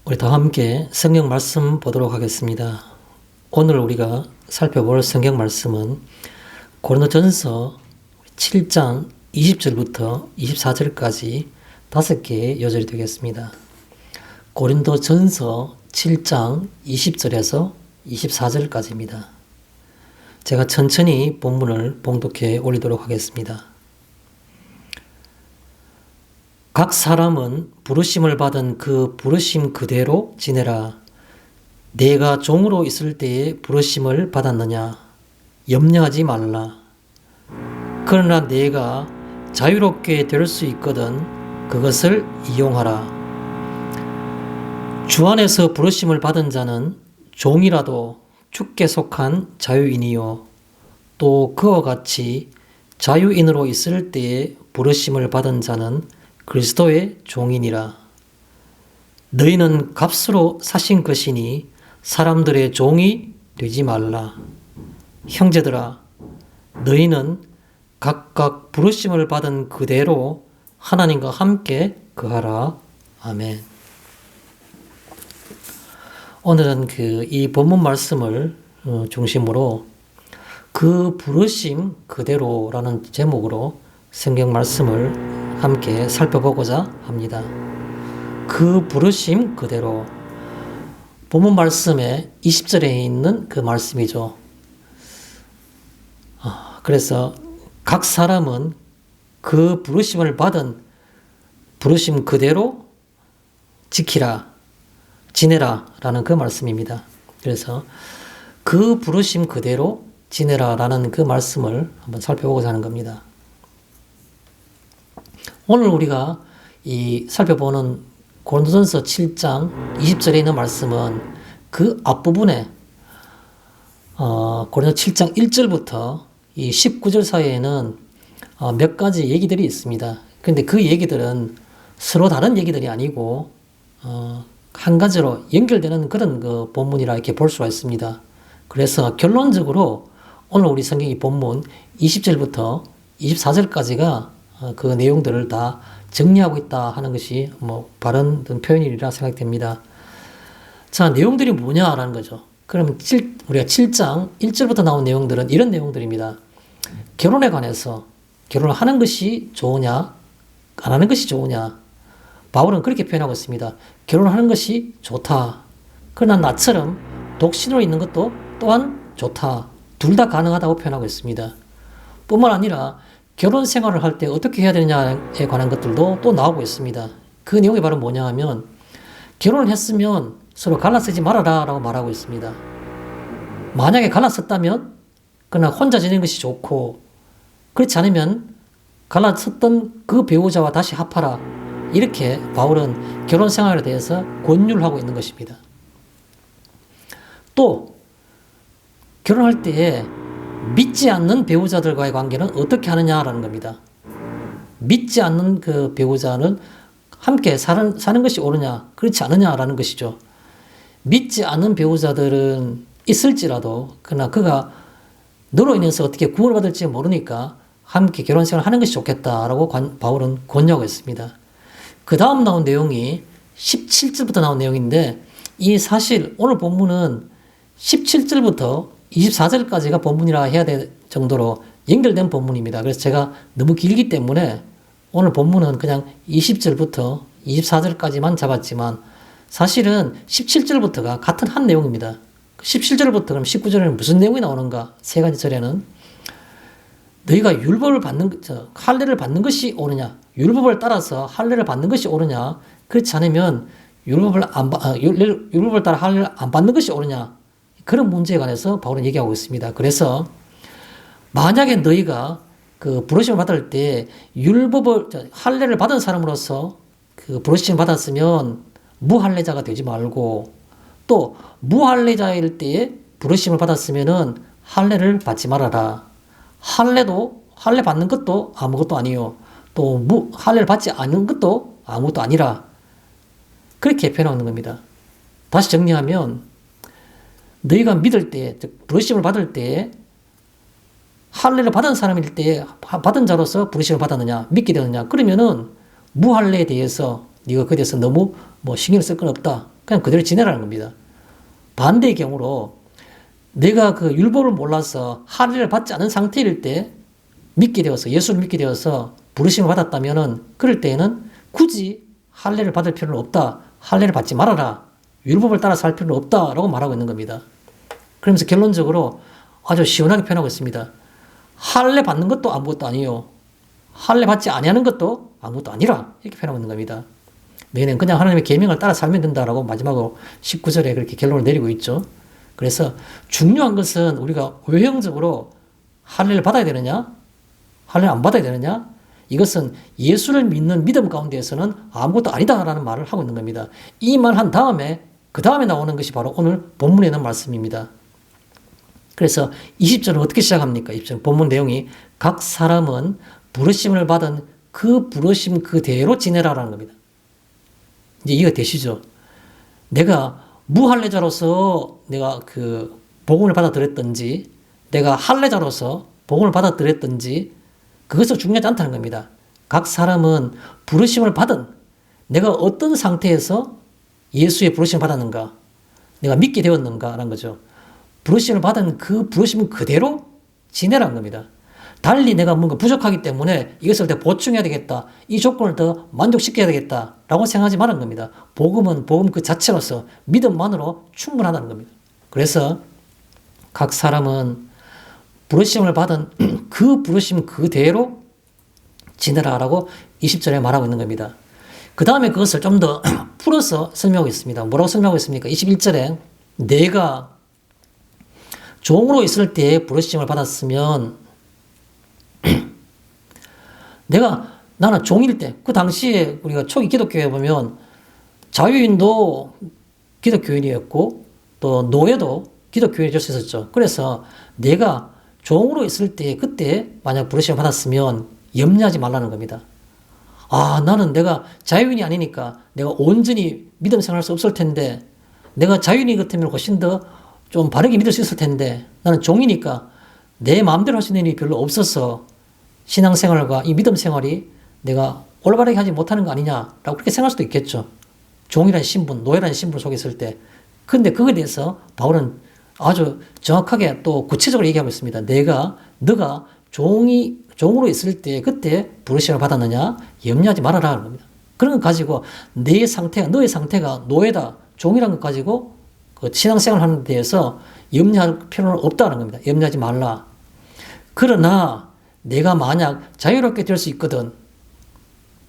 우리 다 함께 성경 말씀 보도록 하겠습니다. 오늘 우리가 살펴볼 성경 말씀은 고린도전서 7장 20절부터 24절까지 5개의 요절이 되겠습니다. 고린도전서 7장 20절에서 24절까지입니다. 제가 천천히 본문을 봉독해 올리도록 하겠습니다. 각 사람은 부르심을 받은 그 부르심 그대로 지내라. 내가 종으로 있을 때에 부르심을 받았느냐? 염려하지 말라. 그러나 내가 자유롭게 될 수 있거든 그것을 이용하라. 주 안에서 부르심을 받은 자는 종이라도 주께 속한 자유인이요. 또 그와 같이 자유인으로 있을 때에 부르심을 받은 자는 그리스도의 종이니라. 너희는 값으로 사신 것이니 사람들의 종이 되지 말라. 형제들아, 너희는 각각 부르심을 받은 그대로 하나님과 함께 거하라. 아멘. 오늘은 이 본문 말씀을 중심으로 그 부르심 그대로라는 제목으로 성경 말씀을 함께 살펴보고자 합니다. 그 부르심 그대로. 본문 말씀의 20절에 있는 그 말씀이죠. 그래서 각 사람은 그 부르심을 받은 부르심 그대로 지키라, 지내라 라는 그 말씀입니다. 그래서 그 부르심 그대로 지내라 라는 그 말씀을 한번 살펴보고자 하는 겁니다. 오늘 우리가 살펴보는 고린도전서 7장 20절에 있는 말씀은 그 앞부분에 고린도 7장 1절부터 이 19절 사이에는 몇 가지 얘기들이 있습니다. 그런데 그 얘기들은 서로 다른 얘기들이 아니고 한 가지로 연결되는 그런 그 본문이라 이렇게 볼 수가 있습니다. 그래서 결론적으로 오늘 우리 성경의 본문 20절부터 24절까지가 그 내용들을 다 정리하고 있다 하는 것이 바른 표현이라 생각됩니다. 자, 내용들이 뭐냐라는 거죠. 그러면 우리가 7장 1절부터 나온 내용들은 이런 내용들입니다. 결혼에 관해서 결혼을 하는 것이 좋으냐, 안 하는 것이 좋으냐. 바울은 그렇게 표현하고 있습니다. 결혼하는 것이 좋다. 그러나 나처럼 독신으로 있는 것도 또한 좋다. 둘 다 가능하다고 표현하고 있습니다. 뿐만 아니라 결혼 생활을 할 때 어떻게 해야 되느냐에 관한 것들도 또 나오고 있습니다. 그 내용이 바로 뭐냐 하면 결혼을 했으면 서로 갈라쓰지 말아라 라고 말하고 있습니다. 만약에 갈라섰다면 그냥 혼자 지내는 것이 좋고, 그렇지 않으면 갈라섰던 그 배우자와 다시 합하라. 이렇게 바울은 결혼 생활에 대해서 권유를 하고 있는 것입니다. 또 결혼할 때에 믿지 않는 배우자들과의 관계는 어떻게 하느냐라는 겁니다. 믿지 않는 그 배우자는 함께 사는 것이 옳으냐, 그렇지 않느냐라는 것이죠. 믿지 않는 배우자들은 있을지라도, 그러나 그가 너로 인해서 어떻게 구원을 받을지 모르니까 함께 결혼 생활을 하는 것이 좋겠다라고 바울은 권유하고 있습니다. 그 다음 나온 내용이 17절부터 나온 내용인데, 이 사실 오늘 본문은 17절부터 24절까지가 본문이라 해야 될 정도로 연결된 본문입니다. 그래서 제가 너무 길기 때문에 오늘 본문은 그냥 20절부터 24절까지만 잡았지만 사실은 17절부터가 같은 한 내용입니다. 17절부터 그럼 19절에는 무슨 내용이 나오는가? 세 가지 절에는 너희가 율법을 할례를 받는 것이 옳으냐? 율법을 따라서 할례를 받는 것이 옳으냐? 그렇지 않으면 율법을 따라 할례를 안 받는 것이 옳으냐? 그런 문제에 관해서 바울은 얘기하고 있습니다. 그래서 만약에 너희가 그 부르심을 받을 때 할례를 받은 사람으로서 그 부르심을 받았으면 무할례자가 되지 말고, 또 무할례자일 때에 부르심을 받았으면은 할례를 받지 말아라. 할례 받는 것도 아무것도 아니요. 또 할례를 받지 않는 것도 아무것도 아니라. 그렇게 표현하는 겁니다. 다시 정리하면 너희가 믿을 때, 즉 부르심을 받을 때 할례를 받은 사람일 때 받은 자로서 부르심을 받았느냐, 믿게 되느냐, 그러면은 무할례에 대해서 네가 그에 대해서 너무 신경을 쓸 건 없다. 그냥 그대로 지내라는 겁니다. 반대의 경우로 내가 그 율법을 몰라서 할례를 받지 않은 상태일 때 믿게 되어서 예수를 믿게 되어서 부르심을 받았다면은 그럴 때에는 굳이 할례를 받을 필요는 없다. 할례를 받지 말아라. 율법을 따라 살 필요는 없다라고 말하고 있는 겁니다. 그러면서 결론적으로 아주 시원하게 표현하고 있습니다. 할례 받는 것도 아무것도 아니요. 할례 받지 아니하는 것도 아무것도 아니라 이렇게 표현하고 있는 겁니다. 너희는 그냥 하나님의 계명을 따라 살면 된다라고 마지막으로 19절에 그렇게 결론을 내리고 있죠. 그래서 중요한 것은 우리가 외형적으로 할례를 받아야 되느냐, 할례를 안 받아야 되느냐, 이것은 예수를 믿는 믿음 가운데에서는 아무것도 아니다라는 말을 하고 있는 겁니다. 이 말 한 다음에 그 다음에 나오는 것이 바로 오늘 본문에 있는 말씀입니다. 그래서 20절은 어떻게 시작합니까? 20절 본문 내용이 각 사람은 부르심을 받은 그 부르심 그대로 지내라라는 겁니다. 이제 이해가 되시죠? 내가 무할례자로서 내가 그 복음을 받아들였든지 내가 할례자로서 복음을 받아들였든지 그것은 중요하지 않다는 겁니다. 각 사람은 부르심을 받은 내가 어떤 상태에서 예수의 부르심을 받았는가, 내가 믿게 되었는가라는 거죠. 부르심을 받은 그 부르심 그대로 지내라는 겁니다. 달리 내가 뭔가 부족하기 때문에 이것을 더 보충해야 되겠다, 이 조건을 더 만족시켜야 되겠다라고 생각하지 말라는 겁니다. 복음은 복음 그 자체로서 믿음만으로 충분하다는 겁니다. 그래서 각 사람은 부르심을 받은 그 부르심 그대로 지내라라고 20절에 말하고 있는 겁니다. 그 다음에 그것을 좀 더 풀어서 설명하고 있습니다. 뭐라고 설명하고 있습니까? 21절에 내가 종으로 있을 때 부르심을 받았으면 나는 종일 때, 그 당시에 우리가 초기 기독교에 보면 자유인도 기독교인이었고 또 노예도 기독교인이 될 수 있었죠. 그래서 내가 종으로 있을 때 그때 만약 부르심을 받았으면 염려하지 말라는 겁니다. 아, 나는 내가 자유인이 아니니까 내가 온전히 믿음 생활할 수 없을 텐데, 내가 자유인이 같으면 훨씬 더 좀 바르게 믿을 수 있을 텐데, 나는 종이니까 내 마음대로 할 수 있는 일이 별로 없어서 신앙생활과 이 믿음 생활이 내가 올바르게 하지 못하는 거 아니냐라고 그렇게 생각할 수도 있겠죠. 종이라는 신분, 노예라는 신분 속에 있을 때. 근데 그거에 대해서 바울은 아주 정확하게 또 구체적으로 얘기하고 있습니다. 너가 종으로 있을 때 그때 부르심을 받았느냐 염려하지 말아라 하는 겁니다. 그런 것 가지고 너의 상태가 노예다, 종이라는 것 가지고 그 신앙생활 하는 데 대해서 염려할 필요는 없다는 겁니다. 염려하지 말라. 그러나 내가 만약 자유롭게 될 수 있거든.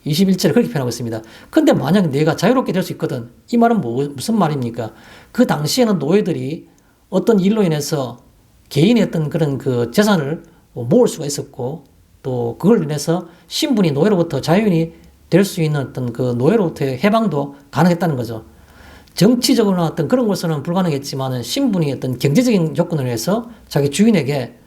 21절에 그렇게 표현하고 있습니다. 근데 만약 내가 자유롭게 될 수 있거든. 이 말은 무슨 말입니까? 그 당시에는 노예들이 어떤 일로 인해서 개인의 어떤 그런 그 재산을 모을 수가 있었고, 또 그걸 인해서 신분이 노예로부터 자유인이 될 수 있는 어떤 그 노예로부터의 해방도 가능했다는 거죠. 정치적으로나 어떤 그런 것은 불가능했지만 신분이 어떤 경제적인 조건을 위해서 자기 주인에게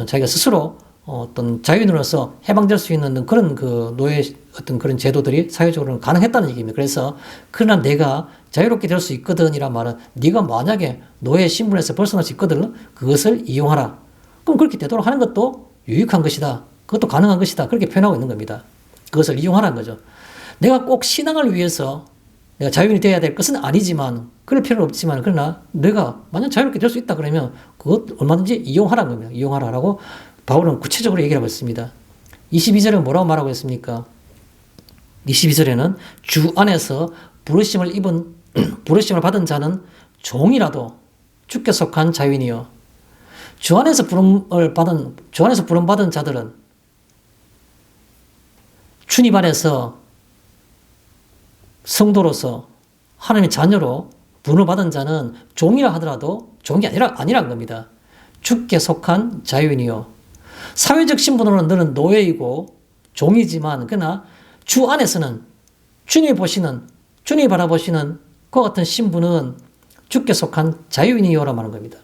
자기가 스스로 어떤 자유인으로서 해방될 수 있는 그런 그 노예 어떤 그런 제도들이 사회적으로는 가능했다는 얘기입니다. 그래서 그러나 내가 자유롭게 될 수 있거든 이란 말은 네가 만약에 노예 신분에서 벗어날 수 있거든 그것을 이용하라. 그럼 그렇게 되도록 하는 것도 유익한 것이다. 그것도 가능한 것이다. 그렇게 표현하고 있는 겁니다. 그것을 이용하라는 거죠. 내가 꼭 신앙을 위해서 내가 자유인이 되어야 될 것은 아니지만, 그럴 필요는 없지만, 그러나 내가 만약 자유롭게 될 수 있다 그러면 그것 얼마든지 이용하라는 겁니다. 이용하라라고 바울은 구체적으로 얘기하고 있습니다. 22절에 뭐라고 말하고 있습니까? 22절에는 주 안에서 부르심을 받은 자는 종이라도 주께 속한 자유인이요. 주 안에서 부름받은 자들은 주님 안에서 성도로서 하나님의 자녀로 부름을 받은 자는 종이라 하더라도 종이 아니란 겁니다. 주께 속한 자유인이요. 사회적 신분으로는 너는 노예이고 종이지만 그러나 주 안에서는 주님이 바라보시는 그와 같은 신분은 주께 속한 자유인이요라 말하는 겁니다.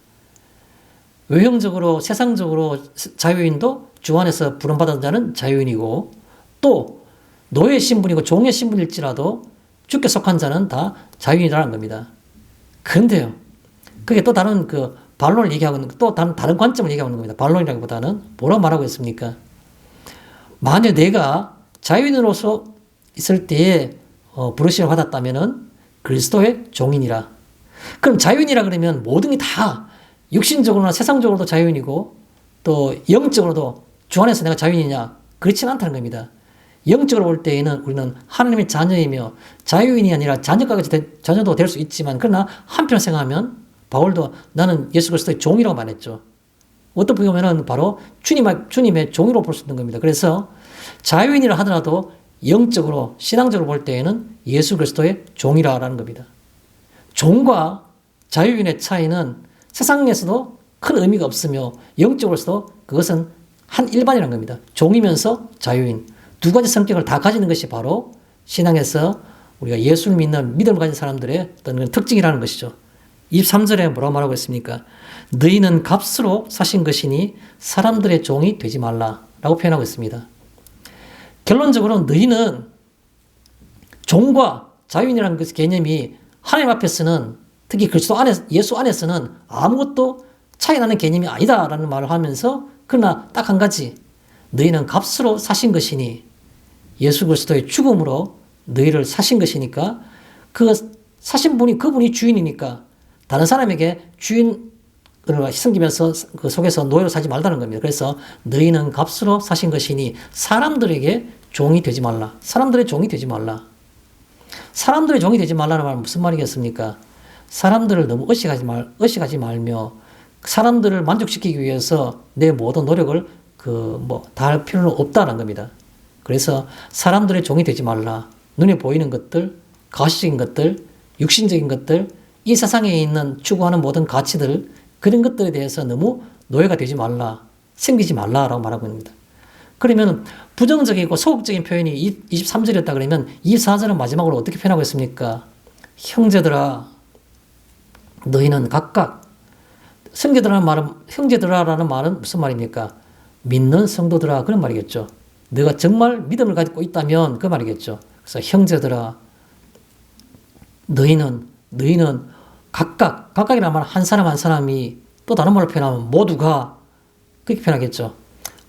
외형적으로 세상적으로 자유인도 주 안에서 부름받은 자는 자유인이고, 또 노예 신분이고 종의 신분일지라도 주께 속한 자는 다 자유인이라는 겁니다. 그런데요, 그게 또 다른 그 반론을 얘기하고 있는, 또 다른 관점을 얘기하고 있는 겁니다. 반론이라기보다는 뭐라고 말하고 있습니까? 만약 내가 자유인으로서 있을 때에 부르심을 받았다면은 그리스도의 종이니라. 그럼 자유인이라 그러면 모든 게 다 육신적으로나 세상적으로도 자유인이고 또 영적으로도 주 안에서 내가 자유인이냐? 그렇지는 않다는 겁니다. 영적으로 볼 때에는 우리는 하나님의 자녀이며 자유인이 아니라 자녀도 될 수 있지만 그러나 한편으로 생각하면 바울도 나는 예수 그리스도의 종이라고 말했죠. 어떻게 보면 바로 주님의 종이로 볼 수 있는 겁니다. 그래서 자유인이라 하더라도 영적으로 신앙적으로 볼 때에는 예수 그리스도의 종이라는 겁니다. 종과 자유인의 차이는 세상에서도 큰 의미가 없으며 영적으로서도 그것은 한 일반이라는 겁니다. 종이면서 자유인. 두 가지 성격을 다 가지는 것이 바로 신앙에서 우리가 예수를 믿는 믿음을 가진 사람들의 어떤 특징이라는 것이죠. 23절에 뭐라고 말하고 있습니까? 너희는 값으로 사신 것이니 사람들의 종이 되지 말라라고 표현하고 있습니다. 결론적으로 너희는 종과 자유인이라는 그 개념이 하나님 앞에서는 특히 그리스도 안에 예수 안에서는 아무것도 차이 나는 개념이 아니다라는 말을 하면서 그러나 딱 한 가지 너희는 값으로 사신 것이니 예수 그리스도의 죽음으로 너희를 사신 것이니까 그 사신 분이 그분이 주인이니까 다른 사람에게 주인을 섬기면서 그 속에서 노예로 살지 말라는 겁니다. 그래서 너희는 값으로 사신 것이니 사람들에게 종이 되지 말라. 사람들의 종이 되지 말라. 사람들의 종이 되지 말라는 말은 무슨 말이겠습니까? 사람들을 너무 의식하지 말며 사람들을 만족시키기 위해서 내 모든 노력을 다 할 필요는 없다는 겁니다. 그래서 사람들의 종이 되지 말라. 눈에 보이는 것들, 가시적인 것들, 육신적인 것들, 이 세상에 있는 추구하는 모든 가치들, 그런 것들에 대해서 너무 노예가 되지 말라, 생기지 말라라고 말하고 있습니다. 그러면 부정적이고 소극적인 표현이 23절이었다 그러면 24절은 마지막으로 어떻게 표현하고 있습니까? 형제들아, 너희는 각각 형제들아라는 말은 무슨 말입니까? 믿는 성도들아 그런 말이겠죠. 너가 정말 믿음을 가지고 있다면 그 말이겠죠. 그래서 형제들아, 너희는 각각이라는 말은 한 사람 한 사람이 또 다른 말로 표현하면 모두가 그렇게 표현하겠죠.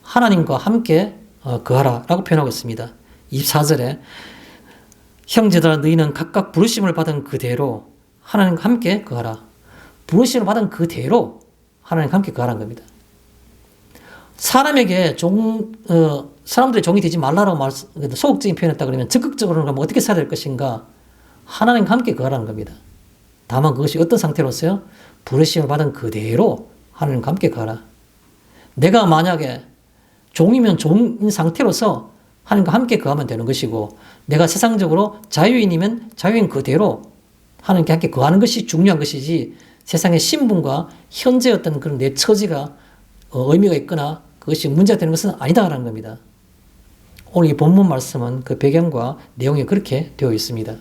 하나님과 함께 거하라 라고 표현하고 있습니다. 24절에 형제들아 너희는 각각 부르심을 받은 그대로 하나님과 함께 거하라. 부르심을 받은 그대로 하나님과 함께 거하라는 겁니다. 사람들의 종이 되지 말라라고 소극적인 표현했다 그러면 적극적으로는 그럼 어떻게 살아야 될 것인가? 하나님과 함께 거하라는 겁니다. 다만 그것이 어떤 상태로서요? 부르심을 받은 그대로 하나님과 함께 거하라. 내가 만약에 종이면 종인 상태로서 하나님과 함께 거하면 되는 것이고 내가 세상적으로 자유인이면 자유인 그대로 하나님께 함께 거하는 것이 중요한 것이지 세상의 신분과 현재 어떤 그런 내 처지가 의미가 있거나 그것이 문제가 되는 것은 아니다라는 겁니다. 오늘 이 본문 말씀은 그 배경과 내용이 그렇게 되어 있습니다.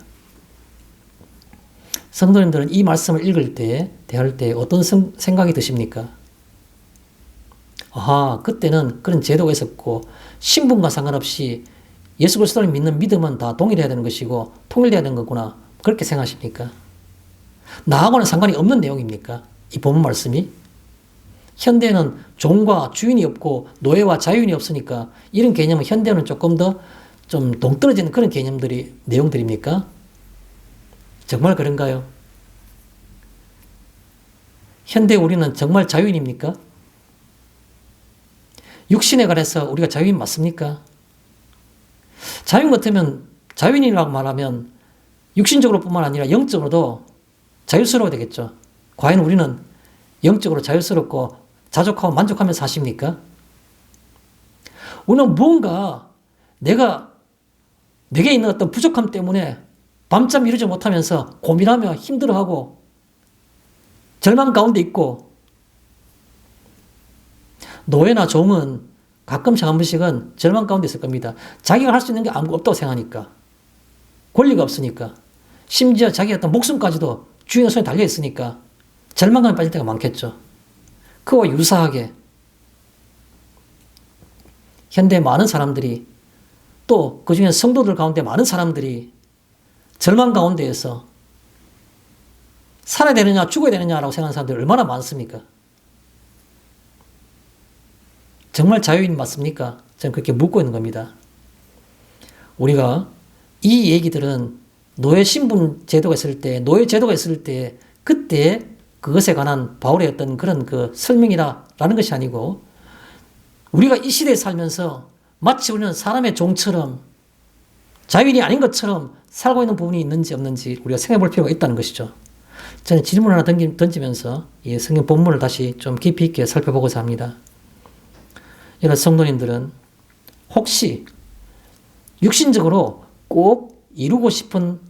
성도님들은 이 말씀을 읽을 때, 대할 때 어떤 생각이 드십니까? 그때는 그런 제도가 있었고 신분과 상관없이 예수 그리스도를 믿는 믿음은 다 동일해야 되는 것이고 통일돼야 되는 거구나. 그렇게 생각하십니까? 나하고는 상관이 없는 내용입니까? 이 본문 말씀이? 현대에는 종과 주인이 없고 노예와 자유인이 없으니까 이런 개념은 현대는 조금 더 좀 동떨어지는 그런 내용들입니까? 정말 그런가요? 현대 우리는 정말 자유인입니까? 육신에 관해서 우리가 자유인 맞습니까? 자유인 같으면 자유인이라고 말하면 육신적으로 뿐만 아니라 영적으로도 자유스러워야 되겠죠. 과연 우리는 영적으로 자유스럽고 자족하고 만족하면서 사십니까? 우리는 무언가 내게 있는 어떤 부족함 때문에 밤잠 이루지 못하면서 고민하며 힘들어하고 절망 가운데 있고 노예나 종은 가끔씩 한 번씩은 절망 가운데 있을 겁니다. 자기가 할 수 있는 게 아무것도 없다고 생각하니까 권리가 없으니까 심지어 자기의 어떤 목숨까지도 주인의 손에 달려 있으니까 절망감에 빠질 때가 많겠죠. 그와 유사하게 현대 많은 사람들이 또 그중에 성도들 가운데 많은 사람들이 절망 가운데에서 살아야 되느냐 죽어야 되느냐라고 생각하는 사람들이 얼마나 많습니까? 정말 자유인 맞습니까? 저는 그렇게 묻고 있는 겁니다. 우리가 이 얘기들은 노예 신분 제도가 있을 때, 노예 제도가 있을 때, 그때 그것에 관한 바울의 어떤 그런 그 설명이라는 것이 아니고, 우리가 이 시대에 살면서 마치 우리는 사람의 종처럼 자유인이 아닌 것처럼 살고 있는 부분이 있는지 없는지 우리가 생각해 볼 필요가 있다는 것이죠. 저는 질문 하나 던지면서 이 성경 본문을 다시 좀 깊이 있게 살펴보고자 합니다. 이런 성도님들은 혹시 육신적으로 꼭 이루고 싶은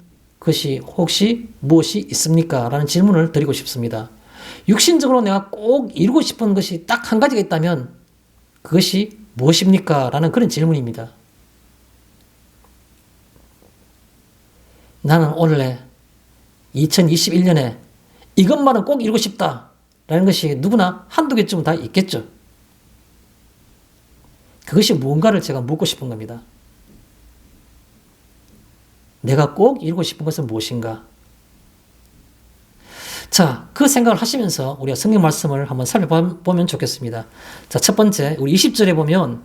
것이 혹시 무엇이 있습니까? 라는 질문을 드리고 싶습니다. 육신적으로 내가 꼭 이루고 싶은 것이 딱 한 가지가 있다면 그것이 무엇입니까? 라는 그런 질문입니다. 나는 원래 2021년에 이것만은 꼭 이루고 싶다 라는 것이 누구나 한두 개쯤은 다 있겠죠. 그것이 무언가를 제가 묻고 싶은 겁니다. 내가 꼭 이루고 싶은 것은 무엇인가? 자, 그 생각을 하시면서 우리가 성경 말씀을 한번 살펴보면 좋겠습니다. 자, 첫 번째, 우리 20절에 보면,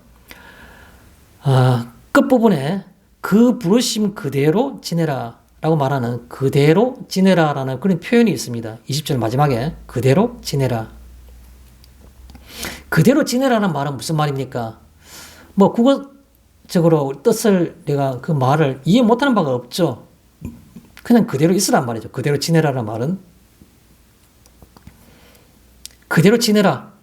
끝부분에 그 부르심 그대로 지내라 라고 말하는 그대로 지내라 라는 그런 표현이 있습니다. 20절 마지막에 그대로 지내라. 그대로 지내라는 말은 무슨 말입니까? 뭐 국어적으로 뜻을 내가 그 말을 이해 못하는 바가 없죠. 그냥 그대로 있으란 말이죠. 그대로 지내라는 말은. 그대로 지내라.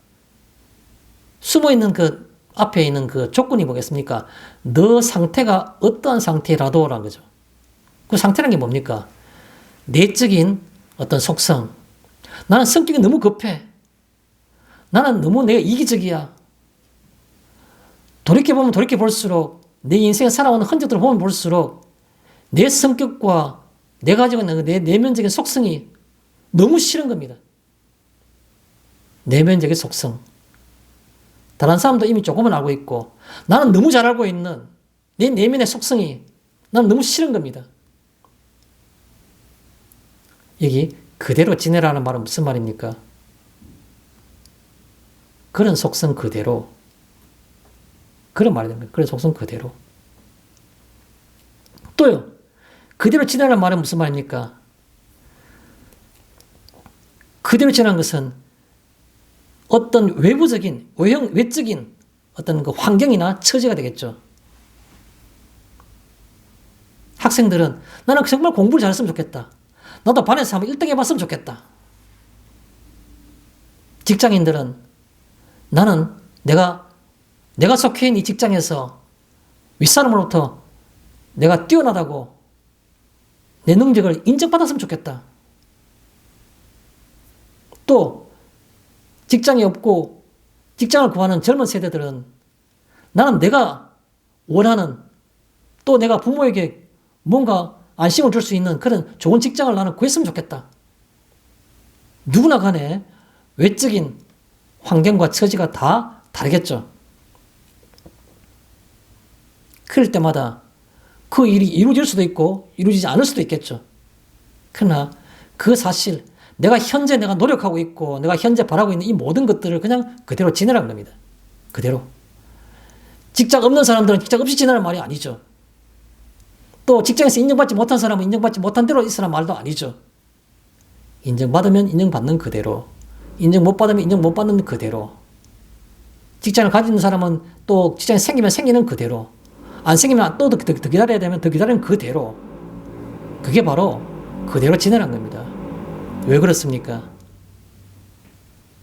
숨어있는 그 앞에 있는 그 조건이 뭐겠습니까? 너 상태가 어떠한 상태라도 라는 거죠. 그 상태라는 게 뭡니까? 내적인 어떤 속성. 나는 성격이 너무 급해. 나는 너무 내가 이기적이야. 돌이켜보면 돌이켜볼수록 내 인생에 살아오는 흔적들을 보면 볼수록 내 성격과 내가 가지고 있는 내 내면적인 속성이 너무 싫은 겁니다. 내면적인 속성. 다른 사람도 이미 조금은 알고 있고 나는 너무 잘 알고 있는 내 내면의 속성이 나는 너무 싫은 겁니다. 여기 그대로 지내라는 말은 무슨 말입니까? 그런 속성 그대로. 그런 말이 됩니다. 그런 속성 그대로. 또요. 그대로 지내라는 말은 무슨 말입니까? 그대로 지내는 것은 어떤 외부적인, 외적인 어떤 그 환경이나 처지가 되겠죠. 학생들은 나는 정말 공부를 잘했으면 좋겠다. 나도 반에서 한번 1등 해봤으면 좋겠다. 직장인들은 나는 내가 속해 있는 이 직장에서 윗사람으로부터 내가 뛰어나다고 내 능력을 인정받았으면 좋겠다. 또 직장이 없고 직장을 구하는 젊은 세대들은 나는 내가 원하는 또 내가 부모에게 뭔가 안심을 줄 수 있는 그런 좋은 직장을 나는 구했으면 좋겠다. 누구나 간에 외적인 환경과 처지가 다 다르겠죠. 그럴 때마다 그 일이 이루어질 수도 있고 이루어지지 않을 수도 있겠죠. 그러나 그 사실 내가 현재 내가 노력하고 있고 내가 현재 바라고 있는 이 모든 것들을 그냥 그대로 지내라는 겁니다. 그대로. 직장 없는 사람들은 직장 없이 지내라는 말이 아니죠. 또 직장에서 인정받지 못한 사람은 인정받지 못한 대로 있으라는 말도 아니죠. 인정받으면 인정받는 그대로. 인정 못 받으면 인정 못 받는 그대로. 직장을 가지는 사람은 또 직장이 생기면 생기는 그대로. 안 생기면 또 더 기다려야 되면 더 기다리는 그대로. 그게 바로 그대로 지내라는 겁니다. 왜 그렇습니까?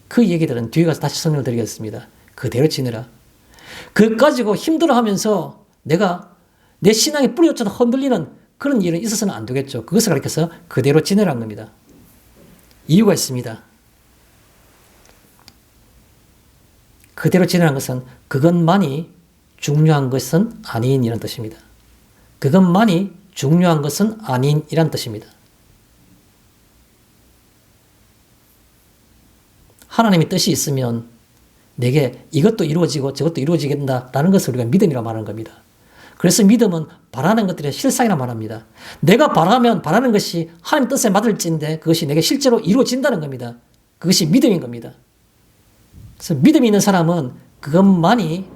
그 얘기들은 뒤에 가서 다시 설명을 드리겠습니다. 그대로 지내라. 그거 가지고 힘들어하면서 내 신앙의 뿌리조차 흔들리는 그런 일은 있어서는 안 되겠죠. 그것을 가리켜서 그대로 지내라는 겁니다. 이유가 있습니다. 그대로 지내라는 것은 그것만이 중요한 것은 아닌이라는 뜻입니다. 그것만이 중요한 것은 아닌이라는 뜻입니다. 하나님의 뜻이 있으면 내게 이것도 이루어지고 저것도 이루어지게 된다라는 것을 우리가 믿음이라고 말하는 겁니다. 그래서 믿음은 바라는 것들의 실상이라 말합니다. 내가 바라는 것이 하나님 뜻에 맞을지인데 그것이 내게 실제로 이루어진다는 겁니다. 그것이 믿음인 겁니다. 그래서 믿음이 있는 사람은 그것만이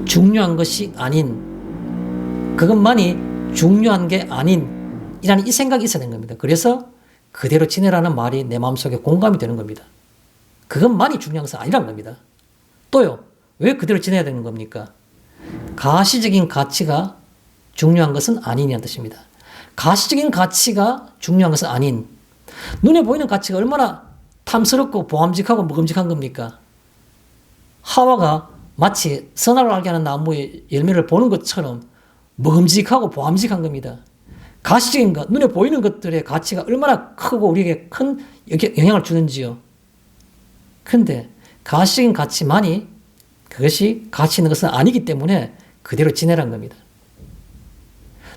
중요한 것이 아닌, 그것만이 중요한 게 아닌 이라는 이 생각이 있어야 되는 겁니다. 그래서 그대로 지내라는 말이 내 마음속에 공감이 되는 겁니다. 그것만이 중요한 것은 아니란 겁니다. 또요, 왜 그대로 지내야 되는 겁니까? 가시적인 가치가 중요한 것은 아니냐는 뜻입니다. 가시적인 가치가 중요한 것은 아닌, 눈에 보이는 가치가 얼마나 탐스럽고 보암직하고 먹음직한 겁니까? 하와가 마치 선악을 알게 하는 나무의 열매를 보는 것처럼 먹음직하고 보암직한 겁니다. 가시적인 것, 눈에 보이는 것들의 가치가 얼마나 크고 우리에게 큰 영향을 주는지요. 그런데 가시적인 가치만이 그것이 가치 있는 것은 아니기 때문에 그대로 지내라는 겁니다.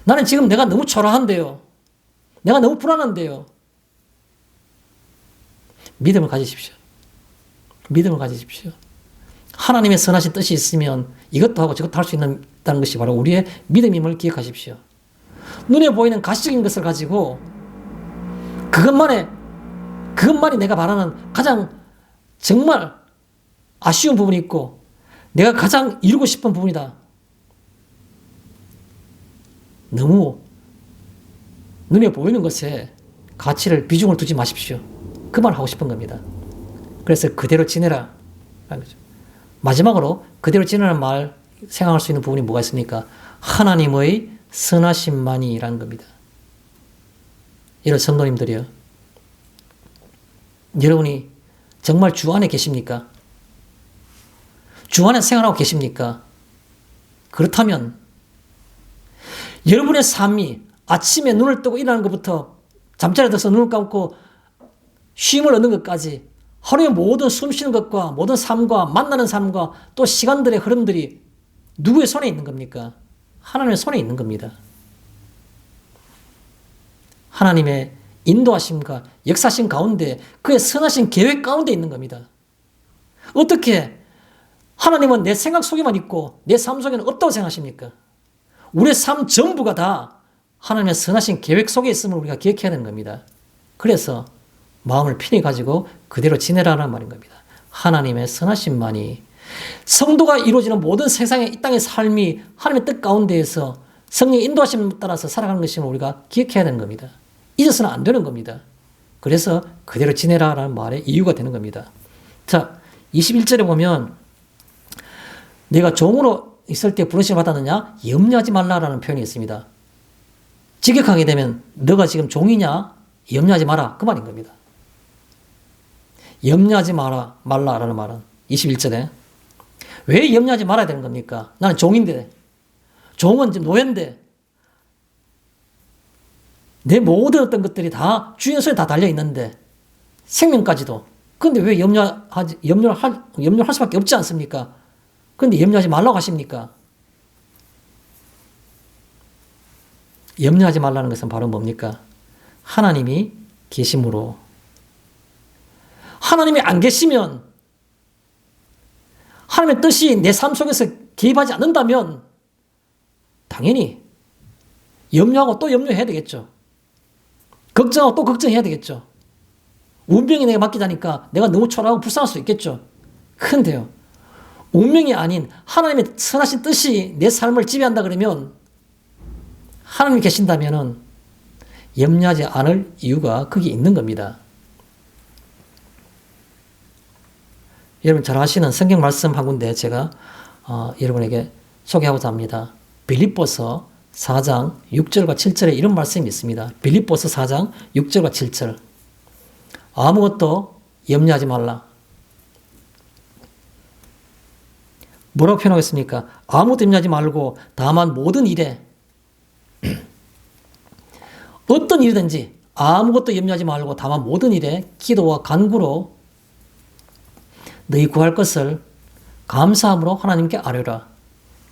나는 지금 내가 너무 초라한데요. 내가 너무 불안한데요. 믿음을 가지십시오. 믿음을 가지십시오. 하나님의 선하신 뜻이 있으면 이것도 하고 저것도 할 수 있다는 것이 바로 우리의 믿음임을 기억하십시오. 눈에 보이는 가시적인 것을 가지고 그것만이 내가 바라는 가장 정말 아쉬운 부분이 있고 내가 가장 이루고 싶은 부분이다. 너무 눈에 보이는 것에 가치를, 비중을 두지 마십시오. 그 말 하고 싶은 겁니다. 그래서 그대로 지내라 라는 거죠. 마지막으로 그대로 지내라는 말 생각할 수 있는 부분이 뭐가 있습니까? 하나님의 선하심만이라는 겁니다. 이런 성도님들이요. 여러분이 정말 주 안에 계십니까? 주 안에 생활하고 계십니까? 그렇다면 여러분의 삶이 아침에 눈을 뜨고 일어나는 것부터 잠자리에 들어서 눈을 감고 쉼을 얻는 것까지 하루의 모든 숨쉬는 것과 모든 삶과 만나는 삶과 또 시간들의 흐름들이 누구의 손에 있는 겁니까? 하나님의 손에 있는 겁니다. 하나님의 인도하심과 역사심 가운데 그의 선하신 계획 가운데 있는 겁니다. 어떻게 하나님은 내 생각 속에만 있고 내 삶 속에는 없다고 생각하십니까? 우리의 삶 전부가 다 하나님의 선하신 계획 속에 있음을 우리가 기억해야 되는 겁니다. 그래서 마음을 편히 가지고 그대로 지내라는 말인 겁니다. 하나님의 선하심만이 성도가 이루어지는 모든 세상의 이 땅의 삶이 하나님의 뜻 가운데에서 성령의 인도하심을 따라서 살아가는 것임을 우리가 기억해야 되는 겁니다. 잊어서는 안 되는 겁니다. 그래서 그대로 지내라라는 말의 이유가 되는 겁니다. 자, 21절에 보면 내가 종으로 있을 때 부르심을 받았느냐? 염려하지 말라라는 표현이 있습니다. 직역하게 되면 너가 지금 종이냐? 염려하지 마라. 그 말인 겁니다. 염려하지 말라라는 말은 21절에 왜 염려하지 말아야 되는 겁니까? 나는 종인데, 종은 지금 노예인데 내 모든 어떤 것들이 다 주인 손에 다 달려 있는데 생명까지도. 그런데 왜 염려를 할 수밖에 없지 않습니까? 그런데 염려하지 말라고 하십니까? 염려하지 말라는 것은 바로 뭡니까? 하나님이 계심으로. 하나님이 안 계시면, 하나님의 뜻이 내 삶 속에서 개입하지 않는다면 당연히 염려하고 또 염려해야 되겠죠. 걱정하고 또 걱정해야 되겠죠. 운명이 내가 맡기자니까 내가 너무 초라하고 불쌍할 수 있겠죠. 그런데요, 운명이 아닌 하나님의 선하신 뜻이 내 삶을 지배한다 그러면, 하나님이 계신다면 염려하지 않을 이유가 거기 있는 겁니다. 여러분 잘 아시는 성경 말씀 한 군데 제가 여러분에게 소개하고자 합니다. 빌립보서 4장 6절과 7절에 이런 말씀이 있습니다. 빌립보서 4장 6절과 7절. 아무것도 염려하지 말라. 뭐라고 표현하겠습니까? 아무것도 염려하지 말고 다만 모든 일에 어떤 일이든지 아무것도 염려하지 말고 다만 모든 일에 기도와 간구로 너희 구할 것을 감사함으로 하나님께 아뢰라.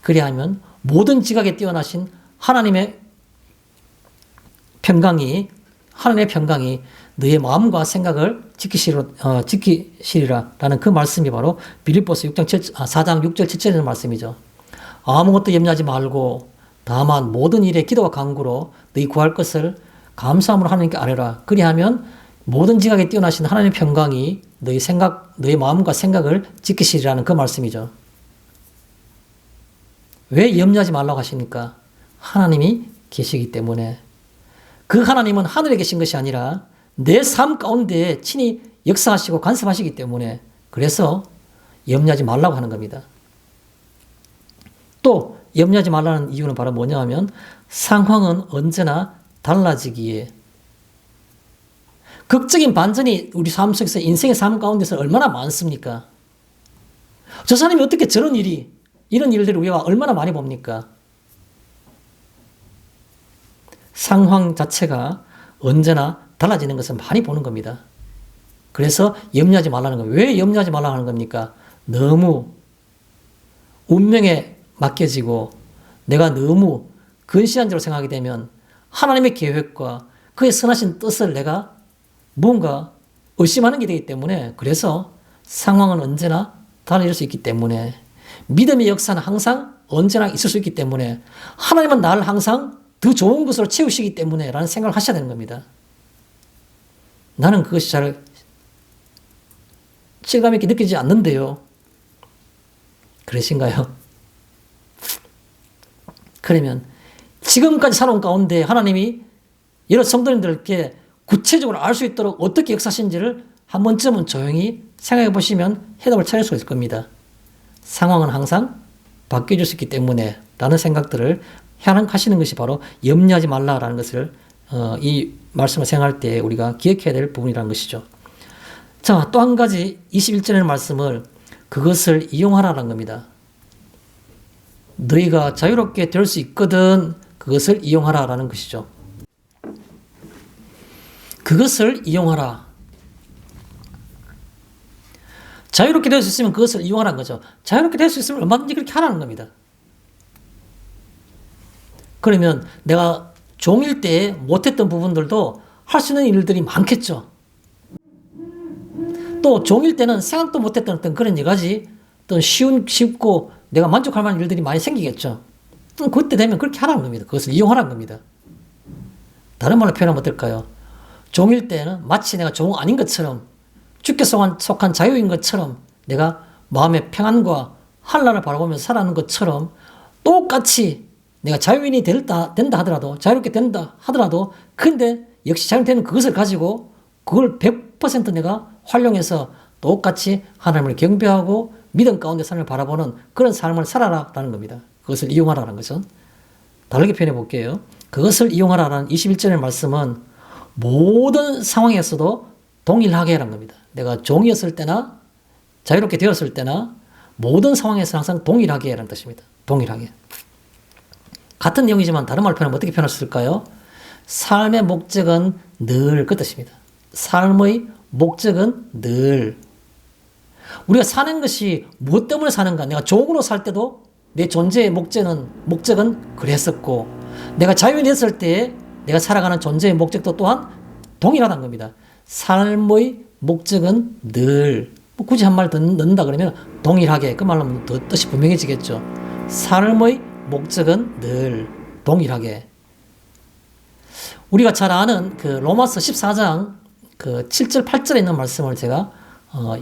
그리하면 모든 지각에 뛰어나신 하나님의 평강이 너의 마음과 생각을 지키시리라 라는 그 말씀이 바로 빌립보서 4장 6절 7절의 말씀이죠. 아무것도 염려하지 말고 다만 모든 일에 기도와 간구로 너희 구할 것을 감사함으로 하나님께 아뢰라. 그리하면 모든 지각에 뛰어나신 하나님의 평강이 너희 마음과 생각을 지키시리라는 그 말씀이죠. 왜 염려하지 말라고 하십니까? 하나님이 계시기 때문에 그 하나님은 하늘에 계신 것이 아니라 내 삶 가운데 친히 역사하시고 간섭하시기 때문에 그래서 염려하지 말라고 하는 겁니다. 또 염려하지 말라는 이유는 바로 뭐냐 하면 상황은 언제나 달라지기에 극적인 반전이 우리 삶 속에서 인생의 삶 가운데서 얼마나 많습니까? 저 사람이 어떻게 이런 일들을 우리가 얼마나 많이 봅니까? 상황 자체가 언제나 달라지는 것을 많이 보는 겁니다. 그래서 염려하지 말라는 겁니다. 왜 염려하지 말라고 하는 겁니까? 너무 운명에 맡겨지고 내가 너무 근시한 대로 생각하게 되면 하나님의 계획과 그의 선하신 뜻을 내가 뭔가 의심하는 게 되기 때문에 그래서 상황은 언제나 달라질 수 있기 때문에 믿음의 역사는 항상 언제나 있을 수 있기 때문에 하나님은 나를 항상 더 좋은 것으로 채우시기 때문에 라는 생각을 하셔야 되는 겁니다. 나는 그것이 잘 실감 있게 느끼지 않는데요. 그러신가요? 그러면 지금까지 살아온 가운데 하나님이 여러 성도님들께 구체적으로 알 수 있도록 어떻게 역사하신지를 한 번쯤은 조용히 생각해 보시면 해답을 찾을 수 있을 겁니다. 상황은 항상 바뀌어질 수 있기 때문에 라는 생각들을 하시는 것이 바로 염려하지 말라라는 것을 이 말씀을 생각할 때 우리가 기억해야 될 부분이라는 것이죠. 자, 또 한 가지 21절의 말씀을 그것을 이용하라는 겁니다. 너희가 자유롭게 될 수 있거든 그것을 이용하라라는 것이죠. 그것을 이용하라. 자유롭게 될 수 있으면 그것을 이용하라는 거죠. 자유롭게 될 수 있으면 얼마든지 그렇게 하라는 겁니다. 그러면 내가 종일 때 못했던 부분들도 할 수 있는 일들이 많겠죠. 또 종일 때는 생각도 못했던 어떤 그런 여러 가지 어떤 쉽고 내가 만족할 만한 일들이 많이 생기겠죠. 그때 되면 그렇게 하라는 겁니다. 그것을 이용하라는 겁니다. 다른 말로 표현하면 어떨까요? 종일 때는 마치 내가 종 아닌 것처럼 주께 속한 자유인 것처럼 내가 마음의 평안과 한란을 바라보면서 살아가는 것처럼 똑같이 내가 자유인이 된다 하더라도 자유롭게 된다 하더라도 근데 역시 자유되는 그것을 가지고 그걸 100% 내가 활용해서 똑같이 하나님을 경배하고 믿음 가운데 삶을 바라보는 그런 삶을 살아라라는 겁니다. 그것을 이용하라는 것은 다르게 표현해 볼게요. 그것을 이용하라는 21절의 말씀은 모든 상황에서도 동일하게 하라는 겁니다. 내가 종이었을 때나 자유롭게 되었을 때나 모든 상황에서 항상 동일하게 하라는 뜻입니다. 동일하게. 같은 내용이지만 다른 말로 표현하면 어떻게 표현할 수 있을까요? 삶의 목적은 늘 그 뜻입니다. 삶의 목적은 늘. 우리가 사는 것이 무엇 때문에 사는가? 내가 종으로 살 때도 내 존재의 목적은 그랬었고, 내가 자유인이 됐을 때 내가 살아가는 존재의 목적도 또한 동일하다는 겁니다. 삶의 목적은 늘. 굳이 한 말 더 넣는다 그러면 동일하게. 그 말로 하면 더 뜻이 분명해지겠죠. 삶의 목적은 늘 동일하게. 우리가 잘 아는 그 로마서 14장 그 7절 8절에 있는 말씀을 제가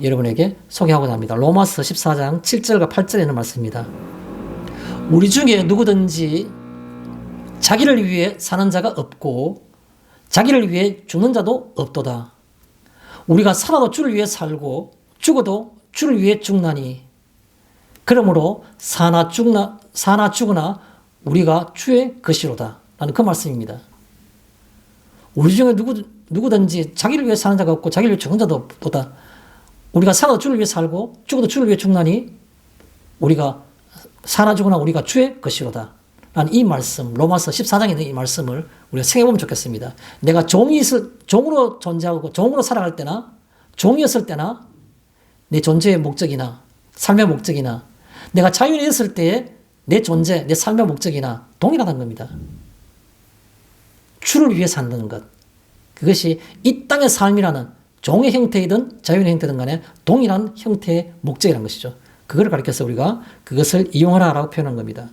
여러분에게 소개하고자 합니다. 로마서 14장 7절과 8절에 있는 말씀입니다. 우리 중에 누구든지 자기를 위해 사는 자가 없고 자기를 위해 죽는 자도 없도다. 우리가 살아도 주를 위해 살고 죽어도 주를 위해 죽나니 그러므로 사나 죽으나 우리가 주의 것이로다. 라는 그 말씀입니다. 우리 중에 누구든지 자기를 위해 사는 자가 없고 자기를 위해 죽는 자도 없도다. 우리가 살아도 주를 위해 살고 죽어도 주를 위해 죽나니 우리가 사나 죽으나 우리가 주의 것이로다. 라는 이 말씀, 로마서 14장에 있는 이 말씀을 우리가 생각해보면 좋겠습니다. 내가 종으로 존재하고 종으로 살아갈 때나 종이었을 때나 내 존재의 목적이나 삶의 목적이나 내가 자유인이 됐을 때의 내 존재, 내 삶의 목적이나 동일하다는 겁니다. 주를 위해 산다는 것. 그것이 이 땅의 삶이라는 종의 형태이든 자유인의 형태든 간에 동일한 형태의 목적이라는 것이죠. 그걸 가리켜서 우리가 그것을 이용하라라고 표현한 겁니다.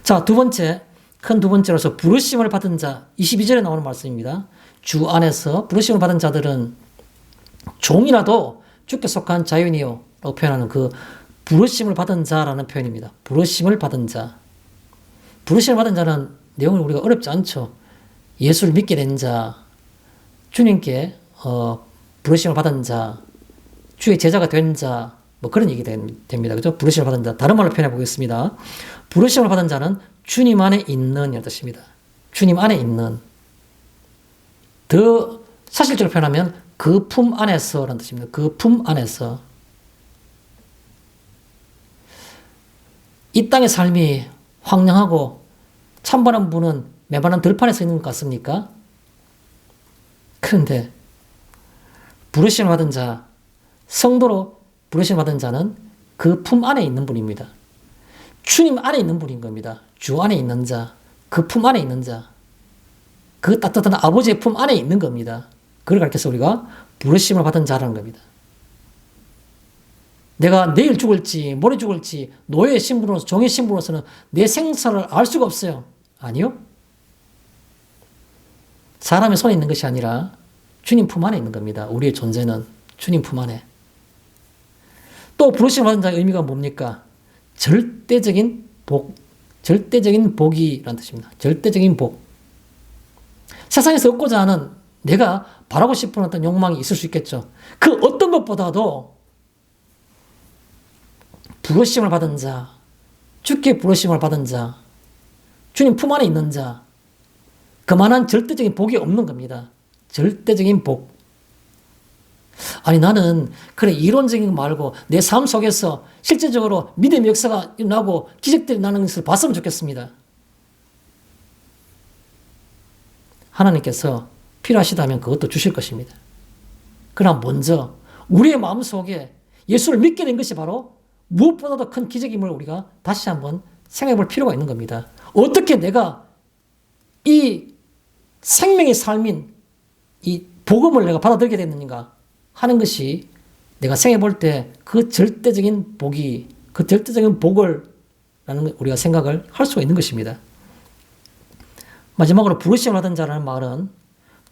자, 큰 두 번째로서 부르심을 받은 자, 22절에 나오는 말씀입니다. 주 안에서 부르심을 받은 자들은 종이라도 주께 속한 자유인이요 라고 표현하는 그 부르심을 받은 자라는 표현입니다. 부르심을 받은 자. 부르심을 받은 자는 내용을 우리가 어렵지 않죠. 예수를 믿게 된 자, 주님께 부르심을 받은 자, 주의 제자가 된 자, 뭐 그런 얘기 됩니다. 그죠? 부르심을 받은 자. 다른 말로 표현해 보겠습니다. 부르심을 받은 자는 주님 안에 있는 이런 뜻입니다. 주님 안에 있는. 더 사실적으로 표현하면 그 품 안에서라는 뜻입니다. 그 품 안에서. 이 땅의 삶이 황량하고 찬바람 부는 메마른 들판에 서 있는 것 같습니까? 그런데 부르심을 받은 자, 성도로 부르심을 받은 자는 그 품 안에 있는 분입니다. 주님 안에 있는 분인 겁니다. 주 안에 있는 자, 그 품 안에 있는 자, 그 따뜻한 아버지의 품 안에 있는 겁니다. 그걸 가르쳐서 우리가 부르심을 받은 자라는 겁니다. 내가 내일 죽을지 모레 죽을지 노예의 신분으로서 종의 신분으로서는 내 생사를 알 수가 없어요. 아니요. 사람의 손에 있는 것이 아니라 주님 품 안에 있는 겁니다. 우리의 존재는 주님 품 안에. 또 부르심을 받은 자의 의미가 뭡니까? 절대적인 복, 절대적인 복이라는 뜻입니다. 절대적인 복. 세상에서 얻고자 하는 내가 바라고 싶은 어떤 욕망이 있을 수 있겠죠. 그 어떤 것보다도 부르심을 받은 자, 주께 부르심을 받은 자, 주님 품 안에 있는 자, 그만한 절대적인 복이 없는 겁니다. 절대적인 복. 아니 나는 그래 이론적인 거 말고 내 삶 속에서 실제적으로 믿음의 역사가 일어나고 기적들이 나는 것을 봤으면 좋겠습니다. 하나님께서 필요하시다면 그것도 주실 것입니다. 그러나 먼저 우리의 마음속에 예수를 믿게 된 것이 바로 무엇보다도 큰 기적임을 우리가 다시 한번 생각해 볼 필요가 있는 겁니다. 어떻게 내가 이 생명의 삶인 이 복음을 내가 받아들이게 됐는가 하는 것이 내가 생각해 볼 때 그 절대적인 복이, 그 절대적인 복을 라는 우리가 생각을 할 수가 있는 것입니다. 마지막으로 부르심을 받은 자라는 말은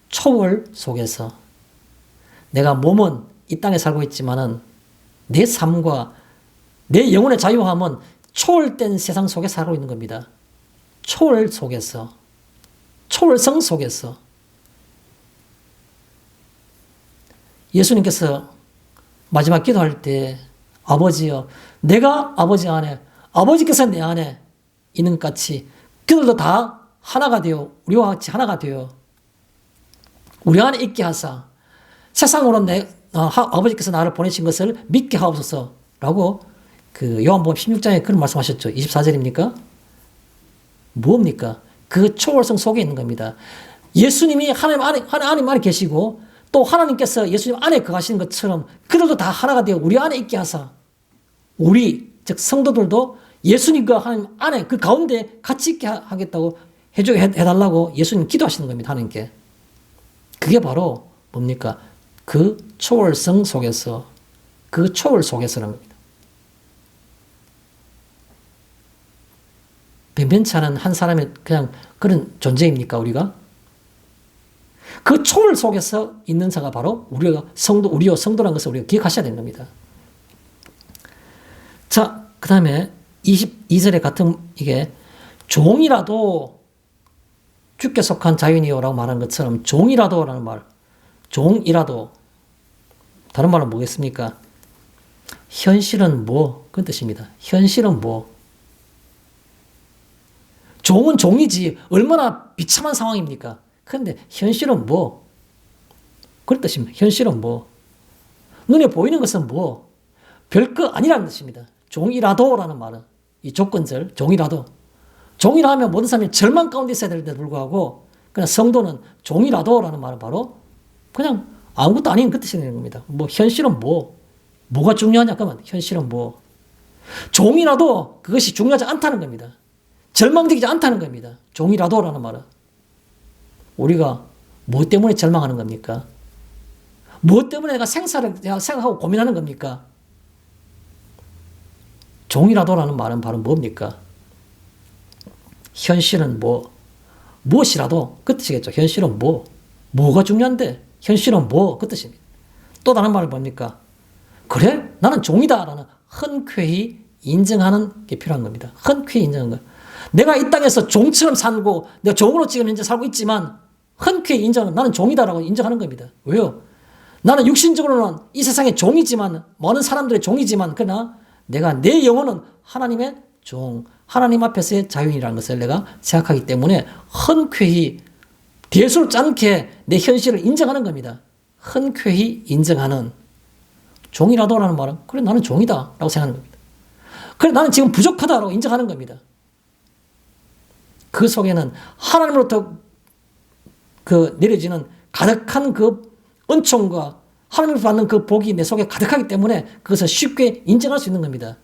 초월 속에서 내가 몸은 이 땅에 살고 있지만은 내 삶과 내 영혼의 자유함은 초월된 세상 속에 살고 있는 겁니다. 초월 속에서, 초월성 속에서. 예수님께서 마지막 기도할 때 아버지여, 내가 아버지 안에, 아버지께서 내 안에 있는 것 같이 그들도 다 하나가 되어 우리와 같이 하나가 되어 우리 안에 있게 하사 세상으로 아버지께서 나를 보내신 것을 믿게 하옵소서라고 그 요한복음 16장에 그런 말씀하셨죠. 24절입니까? 뭡니까? 그 초월성 속에 있는 겁니다. 예수님이 하나님 안에 계시고 또 하나님께서 예수님 안에 거하시는 것처럼 그들도 다 하나가 되어 우리 안에 있게 하사 우리 즉 성도들도 예수님과 하나님 안에 그 가운데 같이 있게 하겠다고 해달라고 예수님 기도하시는 겁니다. 하나님께. 그게 바로 뭡니까? 그 초월성 속에서, 그 초월 속에서라는 겁니다. 변변치 않은 한 사람의 그냥 그런 존재입니까, 우리가? 그 초월 속에서 있는 자가 바로 우리와 성도라는 것을 우리가 기억하셔야 되는 겁니다. 자, 그 다음에 22절에 같은 이게 종이라도 주께 속한 자유니요라고 말한 것처럼 종이라도라는 말, 종이라도 다른 말은 뭐겠습니까? 현실은 뭐? 그 뜻입니다. 현실은 뭐? 종은 종이지 얼마나 비참한 상황입니까? 그런데 현실은 뭐? 그런 뜻입니다. 현실은 뭐? 눈에 보이는 것은 뭐? 별거 아니라는 뜻입니다. 종이라도라는 말은 이 조건절 종이라도 종이라 하면 모든 사람이 절망 가운데 있어야 되는데 불구하고 그냥 성도는 종이라도라는 말은 바로 그냥 아무것도 아닌 그 뜻이 되는 겁니다. 뭐 현실은 뭐? 뭐가 중요하냐? 그러면 현실은 뭐? 종이라도 그것이 중요하지 않다는 겁니다. 절망되지 않다는 겁니다. 종이라도라는 말은. 우리가 무엇 때문에 절망하는 겁니까? 무엇 때문에 내가 생사를 생각하고 고민하는 겁니까? 종이라도라는 말은 바로 뭡니까? 현실은 뭐, 무엇이라도 그 뜻이겠죠. 현실은 뭐, 뭐가 중요한데 현실은 뭐 그 뜻입니다. 또 다른 말은 뭡니까? 그래? 나는 종이다 라는 흔쾌히 인정하는 게 필요한 겁니다. 흔쾌히 인정하는 거. 내가 이 땅에서 종처럼 살고 내가 종으로 지금 현재 살고 있지만 흔쾌히 인정은 나는 종이다라고 인정하는 겁니다. 왜요? 나는 육신적으로는 이 세상의 종이지만 많은 사람들의 종이지만 그러나 내가 내 영혼은 하나님의 종, 하나님 앞에서의 자유인이라는 것을 내가 생각하기 때문에 흔쾌히 대수롭지 않게 내 현실을 인정하는 겁니다. 흔쾌히 인정하는 종이라도라는 말은 그래 나는 종이다라고 생각하는 겁니다. 그래 나는 지금 부족하다라고 인정하는 겁니다. 그 속에는 하나님으로부터 내려지는 가득한 그 은총과 하나님으로부터 받는 그 복이 내 속에 가득하기 때문에 그것을 쉽게 인정할 수 있는 겁니다.